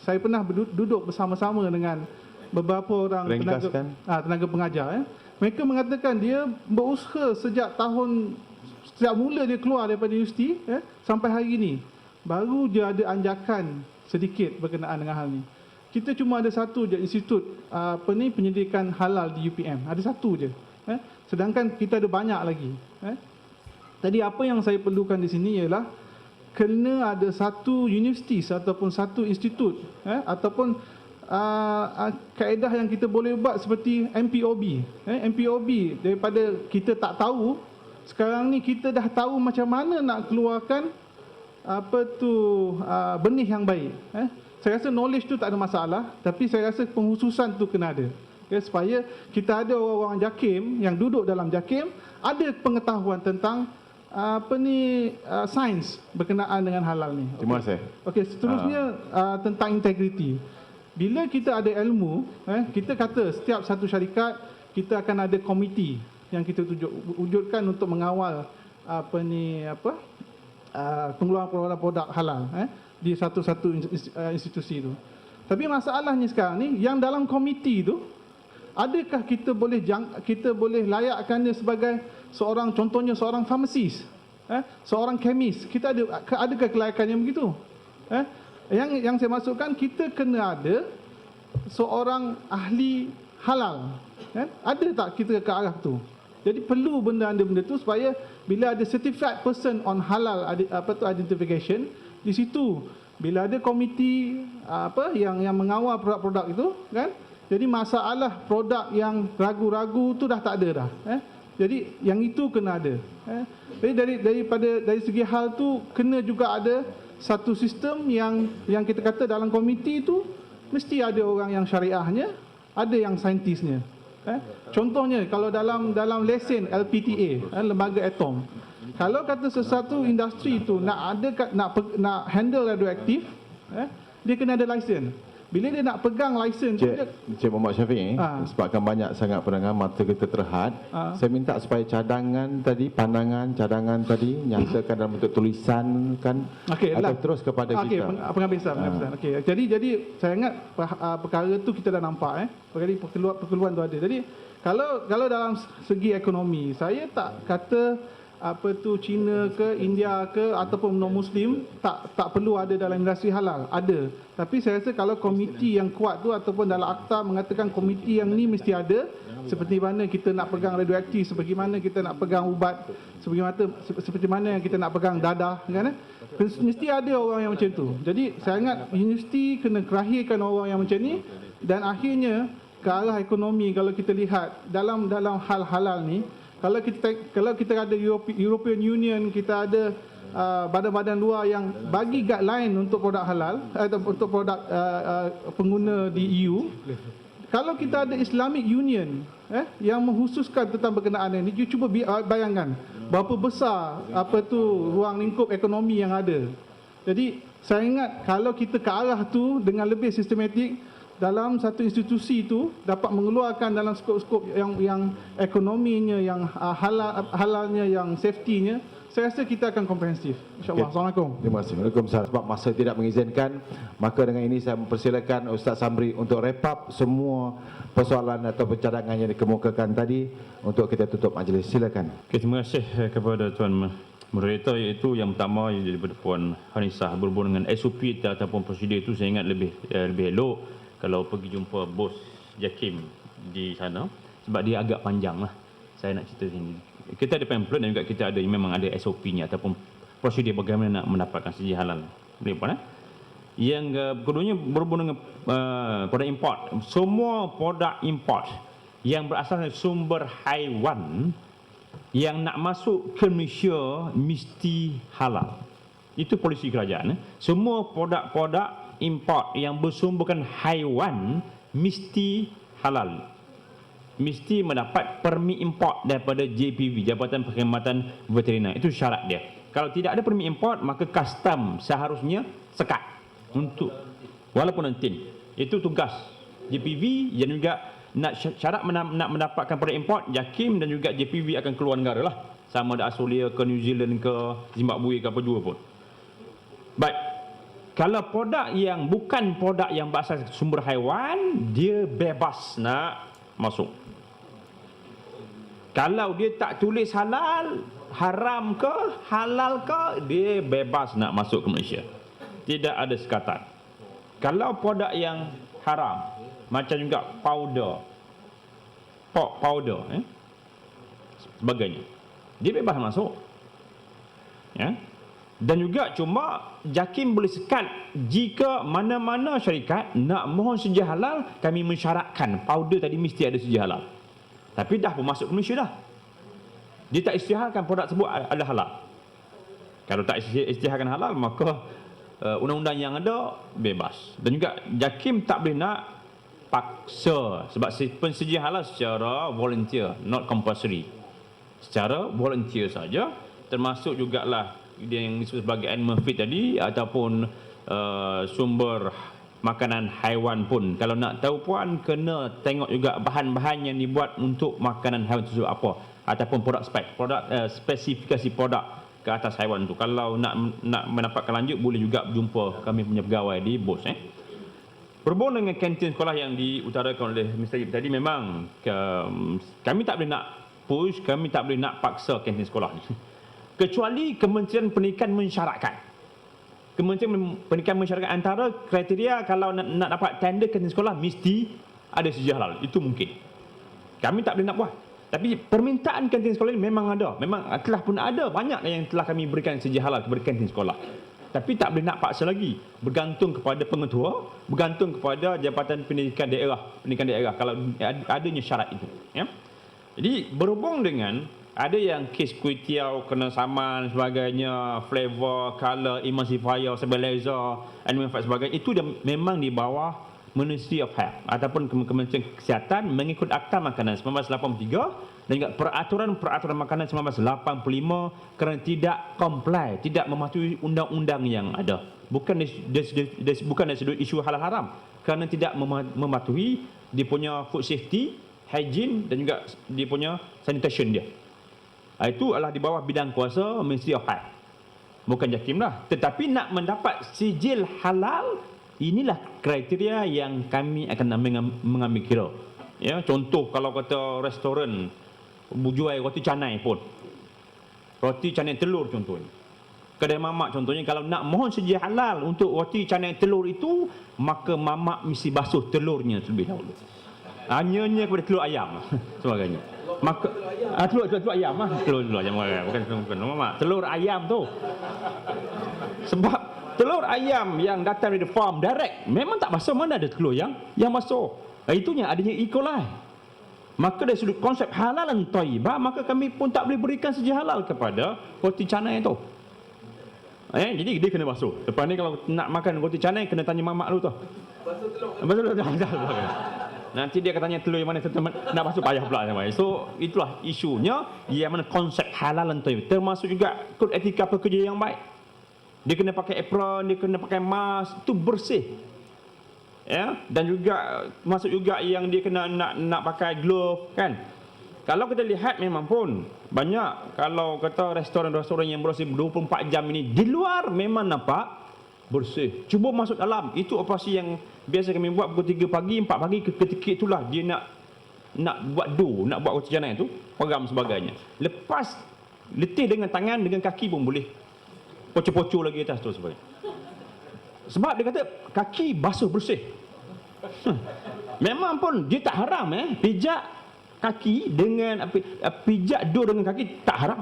[SPEAKER 10] saya pernah duduk bersama-sama dengan beberapa orang tenaga pengajar. Mereka mengatakan dia berusaha sejak mula dia keluar daripada universiti sampai hari ini, baru je ada anjakan sedikit berkenaan dengan hal ni. Kita cuma ada satu je institut penyelidikan halal di UPM, ada satu je. Sedangkan kita ada banyak lagi. Tadi apa yang saya perlukan di sini ialah kena ada satu universiti ataupun satu institut ataupun kaedah yang kita boleh buat seperti MPOB. MPOB, daripada kita tak tahu, sekarang ni kita dah tahu macam mana nak keluarkan benih yang baik. Saya rasa knowledge tu tak ada masalah, tapi saya rasa penghususan tu kena ada. Supaya kita ada orang-orang JAKIM yang duduk dalam JAKIM ada pengetahuan tentang sains berkenaan dengan halal ni.
[SPEAKER 2] Terima kasih.
[SPEAKER 10] Okey, seterusnya tentang integriti. Bila kita ada ilmu, kita kata setiap satu syarikat kita akan ada komiti yang kita wujudkan untuk mengawal pengeluaran produk halal di satu-satu institusi itu. Tapi masalahnya sekarang ni yang dalam komiti itu, adakah kita boleh layakkan dia sebagai seorang, contohnya seorang farmasis, seorang kemis? Kita adakah kelayakannya begitu? Yang saya maksudkan, kita kena ada seorang ahli halal. Ada tak kita ke arah tu? Jadi perlu benda-benda tu supaya bila ada certified person on halal identification, di situ bila ada komiti yang mengawal produk-produk itu, kan? Jadi masalah produk yang ragu-ragu tu dah tak ada dah. Jadi yang itu kena ada. Jadi dari segi hal tu kena juga ada satu sistem yang kita kata dalam komiti itu mesti ada orang yang syariahnya, ada yang saintisnya. Contohnya kalau dalam lesen LPTA, lembaga atom, kalau kata sesuatu industri itu nak handle radioaktif, dia kena ada lesen. Bila dia nak pegang lesen tu,
[SPEAKER 2] Encik Muhammad Syafiq, sebabkan banyak sangat pendengar, mata kita terhad, saya minta supaya pandangan cadangan tadi nyatakan dalam bentuk tulisan kan, atau terus kepada kita.
[SPEAKER 10] Penghabisan. Okey. Jadi saya ingat perkara tu kita dah nampak, perkeluaran tu ada. Jadi kalau dalam segi ekonomi, saya tak kata Cina ke India ke ataupun non-Muslim tak perlu ada dalam industri halal, ada. Tapi saya rasa kalau komiti yang kuat tu ataupun dalam akta mengatakan komiti yang ni mesti ada, seperti mana kita nak pegang radioaktif, seperti mana kita nak pegang ubat, seperti mana yang kita nak pegang dadah, kan? Mesti ada orang yang macam tu. Jadi saya ingat universiti kena kerahirkan orang yang macam ni, dan akhirnya ke arah ekonomi. Kalau kita lihat dalam hal halal ni, kalau kita ada European Union, kita ada badan-badan luar yang bagi guideline untuk produk halal atau untuk produk pengguna di EU. Kalau kita ada Islamic Union yang menghususkan tentang berkenaan ini, cuba bayangkan berapa besar ruang lingkup ekonomi yang ada. Jadi saya ingat kalau kita ke arah tu dengan lebih sistematik, dalam satu institusi itu dapat mengeluarkan dalam skop-skop yang ekonominya, yang halalnya, yang safety-nya, saya rasa kita akan komprehensif. InsyaAllah. Assalamualaikum.
[SPEAKER 2] Terima kasih. Waalaikumsalam. Sebab masa tidak mengizinkan, maka dengan ini saya mempersilakan Ustaz Samri untuk wrap up semua persoalan atau pencadangan yang dikemukakan tadi untuk kita tutup majlis. Silakan.
[SPEAKER 5] Okay, terima kasih kepada Tuan Moderator, iaitu yang pertama daripada Puan Hanisah berhubung dengan SOP ataupun prosedur itu. Saya ingat lebih elok kalau pergi jumpa bos JAKIM di sana, sebab dia agak panjang lah. Saya nak cerita sini. Kita ada pamphlet dan juga kita ada memang ada SOP-nya ataupun prosedur bagaimana nak mendapatkan sedia halal. Boleh puan? Yang keduanya berhubung dengan produk import. Semua produk import yang berasal dari sumber haiwan yang nak masuk ke Malaysia mesti halal. Itu polisi kerajaan. Semua produk-produk import yang bersumberkan haiwan mesti halal. Mesti mendapat permit import daripada JPV, Jabatan Perkhidmatan Veteriner. Itu syarat dia. Kalau tidak ada permit import, maka custom seharusnya sekat untuk walaupun nanti. Itu tugas JPV dan juga syarat nak mendapatkan permit import, JAKIM dan juga JPV akan keluar negara lah. Sama ada Australia ke New Zealand ke Zimbabwe ke apa juga pun. Baik. Kalau produk yang bukan produk yang berasal sumber haiwan, dia bebas nak masuk. Kalau dia tak tulis halal, haram ke, halal ke, dia bebas nak masuk ke Malaysia. Tidak ada sekatan. Kalau produk yang haram, macam juga pork powder, sebagainya, dia bebas masuk. Ya. Dan juga cuma JAKIM boleh sekat jika mana-mana syarikat nak mohon sedia halal, kami mensyaratkan powder tadi mesti ada sedia halal. Tapi dah pun masuk ke Malaysia dah. Dia tak isytiharkan produk tersebut ada halal. Kalau tak isytiharkan halal, maka undang-undang yang ada bebas. Dan juga JAKIM tak boleh nak paksa, sebab pensedia halal secara volunteer, not compulsory. Secara volunteer saja, termasuk jugalah dia yang disebut sebagai animal feed tadi ataupun sumber makanan haiwan pun. Kalau nak tahu puan, kena tengok juga bahan-bahan yang dibuat untuk makanan haiwan tersebut apa, ataupun spesifikasi produk ke atas haiwan tu. Kalau nak mendapatkan lanjut, boleh juga jumpa kami punya pegawai di BOS. Berhubung dengan kantin sekolah yang diutarakan oleh Mr. Yip tadi, memang kami tak boleh nak push, kami tak boleh nak paksa kantin sekolah ni. Kecuali Kementerian Pendidikan mensyaratkan. Kementerian Pendidikan mensyaratkan antara kriteria kalau nak dapat tender kantin sekolah mesti ada sedia halal. Itu mungkin. Kami tak boleh nak buat. Tapi permintaan kantin sekolah ini memang ada. Memang telah pun ada. Banyak yang telah kami berikan sedia halal kepada kantin sekolah. Tapi tak boleh nak paksa lagi. Bergantung kepada pengetua, bergantung kepada Jabatan Pendidikan Daerah kalau adanya syarat itu. Ya? Jadi berhubung dengan ada yang kes kuih tiaw kena saman sebagainya, flavor, color, emulsifier, stabilizer, animal fat sebagainya, itu dah memang di bawah Ministry of Health ataupun Kementerian Kesihatan mengikut Akta Makanan 1983 dan juga peraturan makanan 1985 kerana tidak comply, tidak mematuhi undang-undang yang ada. Bukan dari sudut isu halal haram, kerana tidak mematuhi dia punya food safety, hygiene dan juga dia punya sanitation dia. Itu adalah di bawah bidang kuasa Ministry of Health. Bukan JAKIM lah. Tetapi nak mendapat sijil halal, inilah kriteria yang kami akan mengambil kira. Ya, contoh kalau kata restoran jual roti canai pun. Roti canai telur contohnya. Kedai mamak contohnya, kalau nak mohon sedia halal untuk roti canai telur itu, maka mamak mesti basuh telurnya terlebih dahulu. Hanya kepada telur ayam sebagainya. Maka telur ayam telur ayam bukan mamak, telur ayam tu. Sebab telur ayam yang datang dari farm direct memang tak basuh, mana ada telur yang basuh. Itunya adanya E. coli. Maka dari sudut konsep halal dan thayyibah, maka kami pun tak boleh berikan sedia halal kepada roti canai itu. Jadi dia kena basuh. Lepas ni kalau nak makan roti canai, kena tanya mamak dulu tu. Basuh telur. Nanti dia katanya telur yang mana nak basuh, payah pula. So itulah isunya, yang mana konsep halal dan thayyibah. Termasuk juga kod etika pekerja yang baik. Dia kena pakai apron, dia kena pakai mask, itu bersih. Ya, dan juga masuk juga yang dia kena nak pakai glove kan. Kalau kita lihat memang pun banyak, kalau kata restoran-restoran yang bersih 24 jam ini, di luar memang nampak bersih. Cuba masuk dalam, itu operasi yang biasa kami buat pukul 3 pagi, 4 pagi, ketika itulah dia nak buat dough, nak buat roti canai tu, peram sebagainya. Lepas letih dengan tangan, dengan kaki pun boleh pocor-pocor lagi atas tu sebagainya. Sebab dia kata kaki basuh bersih. Memang pun dia tak haram pijak kaki dengan pijak dough dengan kaki tak haram.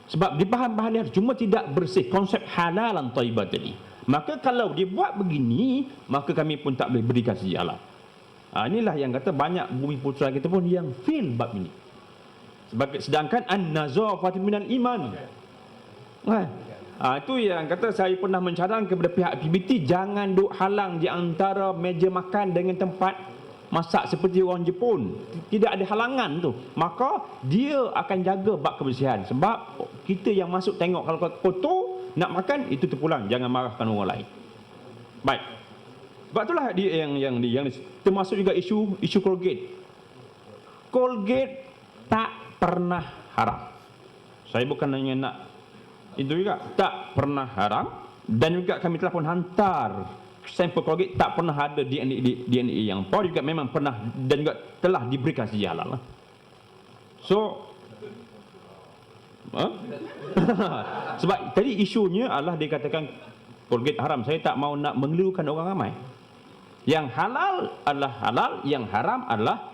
[SPEAKER 5] Sebab di bahan-bahan dia cuma tidak bersih, konsep halal dan thayyibah tadi. Maka kalau dia buat begini, maka kami pun tak boleh berikan sedia halal. Inilah yang kata banyak bumi putera kita pun yang fail bab ini. Sedangkan an-nazafatu minal iman. Itu yang kata saya pernah mencadang kepada pihak PBT, jangan duk halang di antara meja makan dengan tempat masak seperti orang Jepun. Tidak ada halangan tu. Maka dia akan jaga bab kebersihan. Sebab kita yang masuk tengok, kalau kotor nak makan, itu terpulang. Jangan marahkan orang lain. Baik. Sebab itulah dia yang termasuk juga isu Colgate. Colgate tak pernah haram. Saya bukan hanya nak itu juga, tak pernah haram. Dan juga kami telah pun hantar sampel Colgate, tak pernah ada DNA yang power, juga memang pernah dan juga telah diberikan sedia halal. So sebab tadi isunya adalah dikatakan Colgate haram. Saya tak mau nak mengelirukan orang ramai. Yang halal adalah halal, yang haram adalah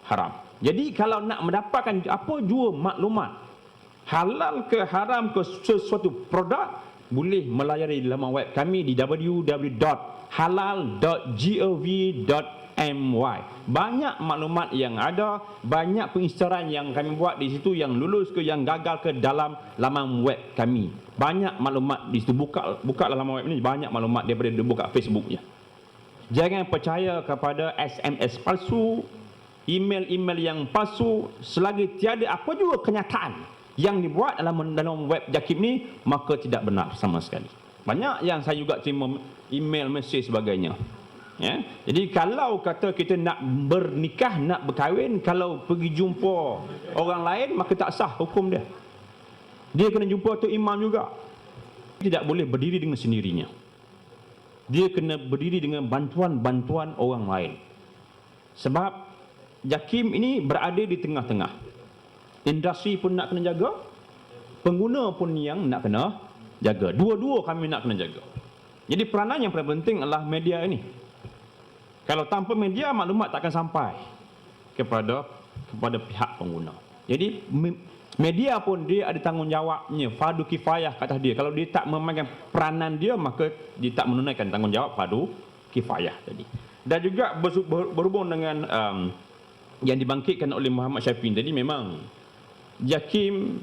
[SPEAKER 5] haram. Jadi kalau nak mendapatkan apa jua maklumat halal ke haram ke sesuatu produk, boleh melayari laman web kami di www.halal.gov.my. Banyak maklumat yang ada, banyak pengisytiharan yang kami buat di situ, yang lulus ke, yang gagal ke, dalam laman web kami. Banyak maklumat di situ. Buka laman web ni, banyak maklumat daripada buka Facebooknya. Jangan percaya kepada SMS palsu, email-email yang palsu. Selagi tiada apa juga kenyataan yang dibuat dalam web JAKIM ni, maka tidak benar sama sekali. Banyak yang saya juga terima email, mesej sebagainya. Ya? Jadi kalau kata kita nak bernikah, nak berkahwin, kalau pergi jumpa orang lain, maka tak sah hukum dia. Dia kena jumpa tu imam juga. Tidak boleh berdiri dengan sendirinya. Dia kena berdiri dengan bantuan-bantuan orang lain. Sebab JAKIM ini berada di tengah-tengah. Industri pun nak kena jaga, pengguna pun yang nak kena jaga. Dua-dua kami nak kena jaga. Jadi peranan yang paling penting adalah media ini. Kalau tanpa media, maklumat tak akan sampai kepada pihak pengguna. Jadi media pun dia ada tanggungjawabnya, fardu kifayah kata dia. Kalau dia tak memainkan peranan dia, maka dia tak menunaikan tanggungjawab fardu kifayah tadi. Dan juga berhubung dengan yang dibangkitkan oleh Muhammad Syafiee tadi, memang JAKIM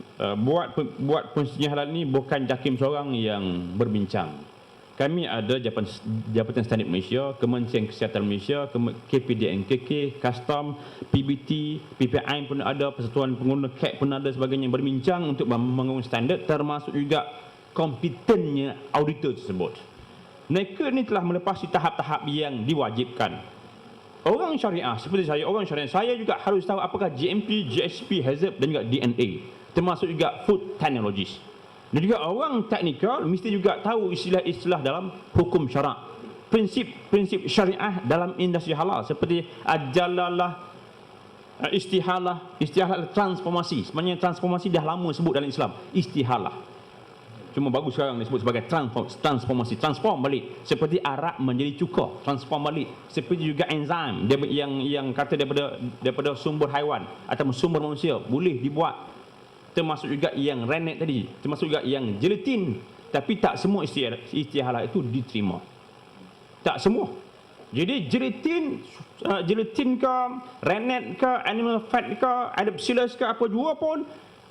[SPEAKER 5] buat pensiharan ni bukan JAKIM seorang yang berbincang. Kami ada Jabatan Standard Malaysia, Kementerian Kesihatan Malaysia, KPDNKK, Custom, PBT, PPI pun ada, Persatuan Pengguna CAP pun ada sebagainya yang berbincang untuk membangun standard, termasuk juga kompetennya auditor tersebut. Mereka ni telah melepasi tahap-tahap yang diwajibkan. Orang syariah seperti saya, orang syariah, saya juga harus tahu apakah GMP, GSP, HACCP dan juga DNA, termasuk juga food technologies. Dan juga orang teknikal mesti juga tahu istilah-istilah dalam hukum syarak, prinsip-prinsip syariah dalam industri halal seperti ajalalah, istihalah transformasi. Sebenarnya transformasi dah lama sebut dalam Islam, istihalah. Cuma bagus sekarang disebut sebagai transformasi, transform balik. Seperti arak menjadi cuka, transform balik. Seperti juga enzim yang kata daripada sumber haiwan atau sumber manusia boleh dibuat. Termasuk juga yang rennet tadi, termasuk juga yang gelatin. Tapi tak semua istihalah itu diterima. Tak semua. Jadi gelatin ke, rennet ke, animal fat ke, adapsilus ke, apa jua pun,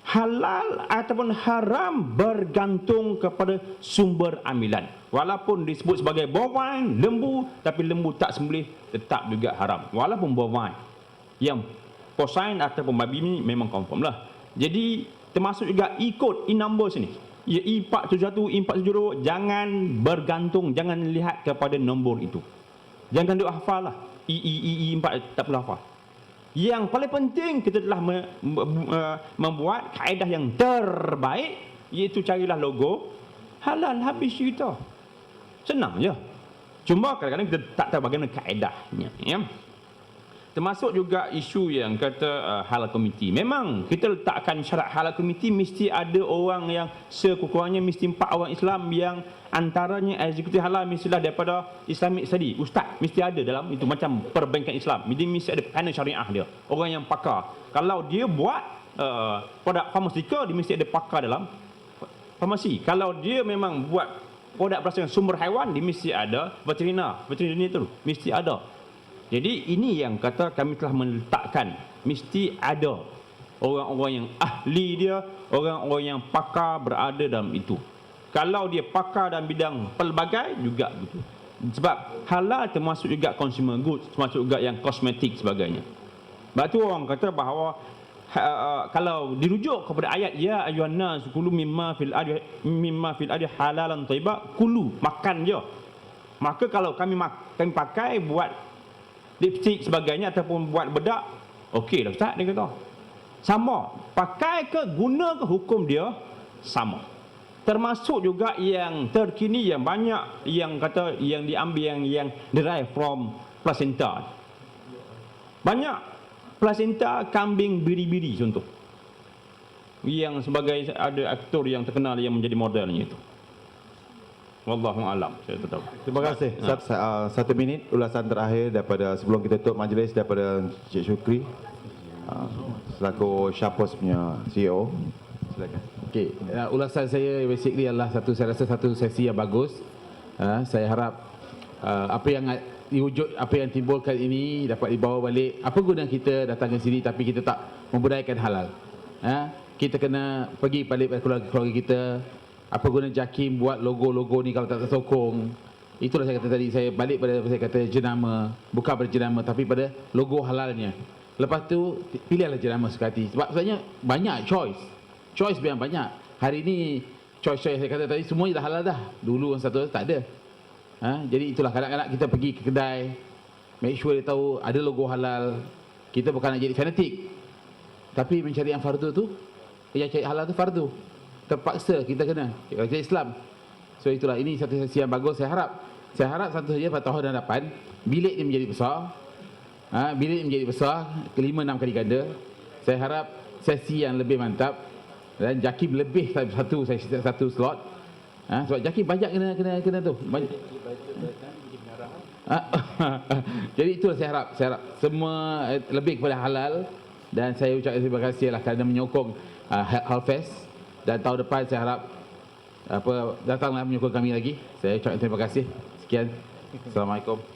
[SPEAKER 5] halal ataupun haram bergantung kepada sumber amilan. Walaupun disebut sebagai bovine, lembu, tapi lembu tak sembelih tetap juga haram. Walaupun bovine, yang porcine ataupun babi ni memang confirm lah. Jadi termasuk juga ikut e-numbers ni, E471, E472, jangan bergantung, jangan lihat kepada nombor itu. Jangan duk hafal lah, E4 tak perlu hafal. Yang paling penting, kita telah membuat kaedah yang terbaik, iaitu carilah logo halal, habis cerita. Senang je. Cuma kadang-kadang kita tak tahu bagaimana kaedahnya, ya. Termasuk juga isu yang kata halal committee. Memang kita letakkan syarat halal committee, mesti ada orang yang sekurang-kurangnya mesti 4 orang Islam, yang antaranya eksekutif halal mestilah daripada Islamic Study. Ustaz mesti ada dalam itu, macam perbankan Islam. Jadi mesti ada panel syariah dia, orang yang pakar. Kalau dia buat produk farmasikal, dia mesti ada pakar dalam farmasi. Kalau dia memang buat produk berdasarkan sumber haiwan, dia mesti ada veterinar itu mesti ada. Jadi ini yang kata kami telah meletakkan, mesti ada orang-orang yang ahli dia, orang-orang yang pakar berada dalam itu. Kalau dia pakar dalam bidang pelbagai juga begitu. Sebab halal termasuk juga consumer goods, termasuk juga yang kosmetik sebagainya. Sebab tu orang kata bahawa kalau dirujuk kepada ayat ya ayyuhan nas kulu mimma fil ardi halalan thayyiba, kulu, makan je. Maka kalau kami pakai buat lipstick sebagainya ataupun buat bedak, okey lah Ustaz, dia kata sama, pakai ke guna ke hukum dia sama. Termasuk juga yang terkini, yang banyak yang kata yang diambil yang derive from placenta. Banyak placenta kambing biri-biri contoh, yang sebagai ada aktor yang terkenal yang menjadi modelnya itu. Wallahu alam, saya tak tahu.
[SPEAKER 2] Terima kasih. Satu minit ulasan terakhir daripada sebelum kita tutup majlis daripada Cik Syukri, selaku Syapos punya CEO. Silakan.
[SPEAKER 6] Okey, ulasan saya basically adalah saya rasa satu sesi yang bagus. Saya harap apa yang timbulkan ini dapat dibawa balik. Apa guna kita datang ke sini tapi kita tak membudayakan halal? Kita kena pergi balik pada keluarga kita. Apa guna JAKIM buat logo-logo ni kalau tak tersokong? Itulah saya kata tadi, saya balik pada saya kata jenama, bukan pada jenama tapi pada logo halalnya. Lepas tu pilihlah jenama suka hati. Sebab sebenarnya banyak choice memang banyak. Hari ni choice saya kata tadi semuanya dah halal dah. Dulu satu tak ada. Jadi itulah kadang-kadang kita pergi ke kedai, make sure dia tahu ada logo halal. Kita bukan nak jadi fanatik, tapi mencari yang fardu tu, yang cari halal tu fardu. Terpaksa kita kena cari Islam. So itulah, ini satu sesi yang bagus. Saya harap satu saja pada tahun hadapan bilik ni menjadi besar. Bilik ni menjadi besar, 5-6 kali ganda. Saya harap sesi yang lebih mantap dan JAKIM lebih satu slot. Sebab JAKIM banyak kena tu. Banyak. Jadi itulah saya harap semua lebih kepada halal, dan saya ucapkan terima kasih lah kerana menyokong Halfest, dan tahun depan saya harap datanglah menyokong kami lagi. Saya ucapkan terima kasih. Sekian. Assalamualaikum.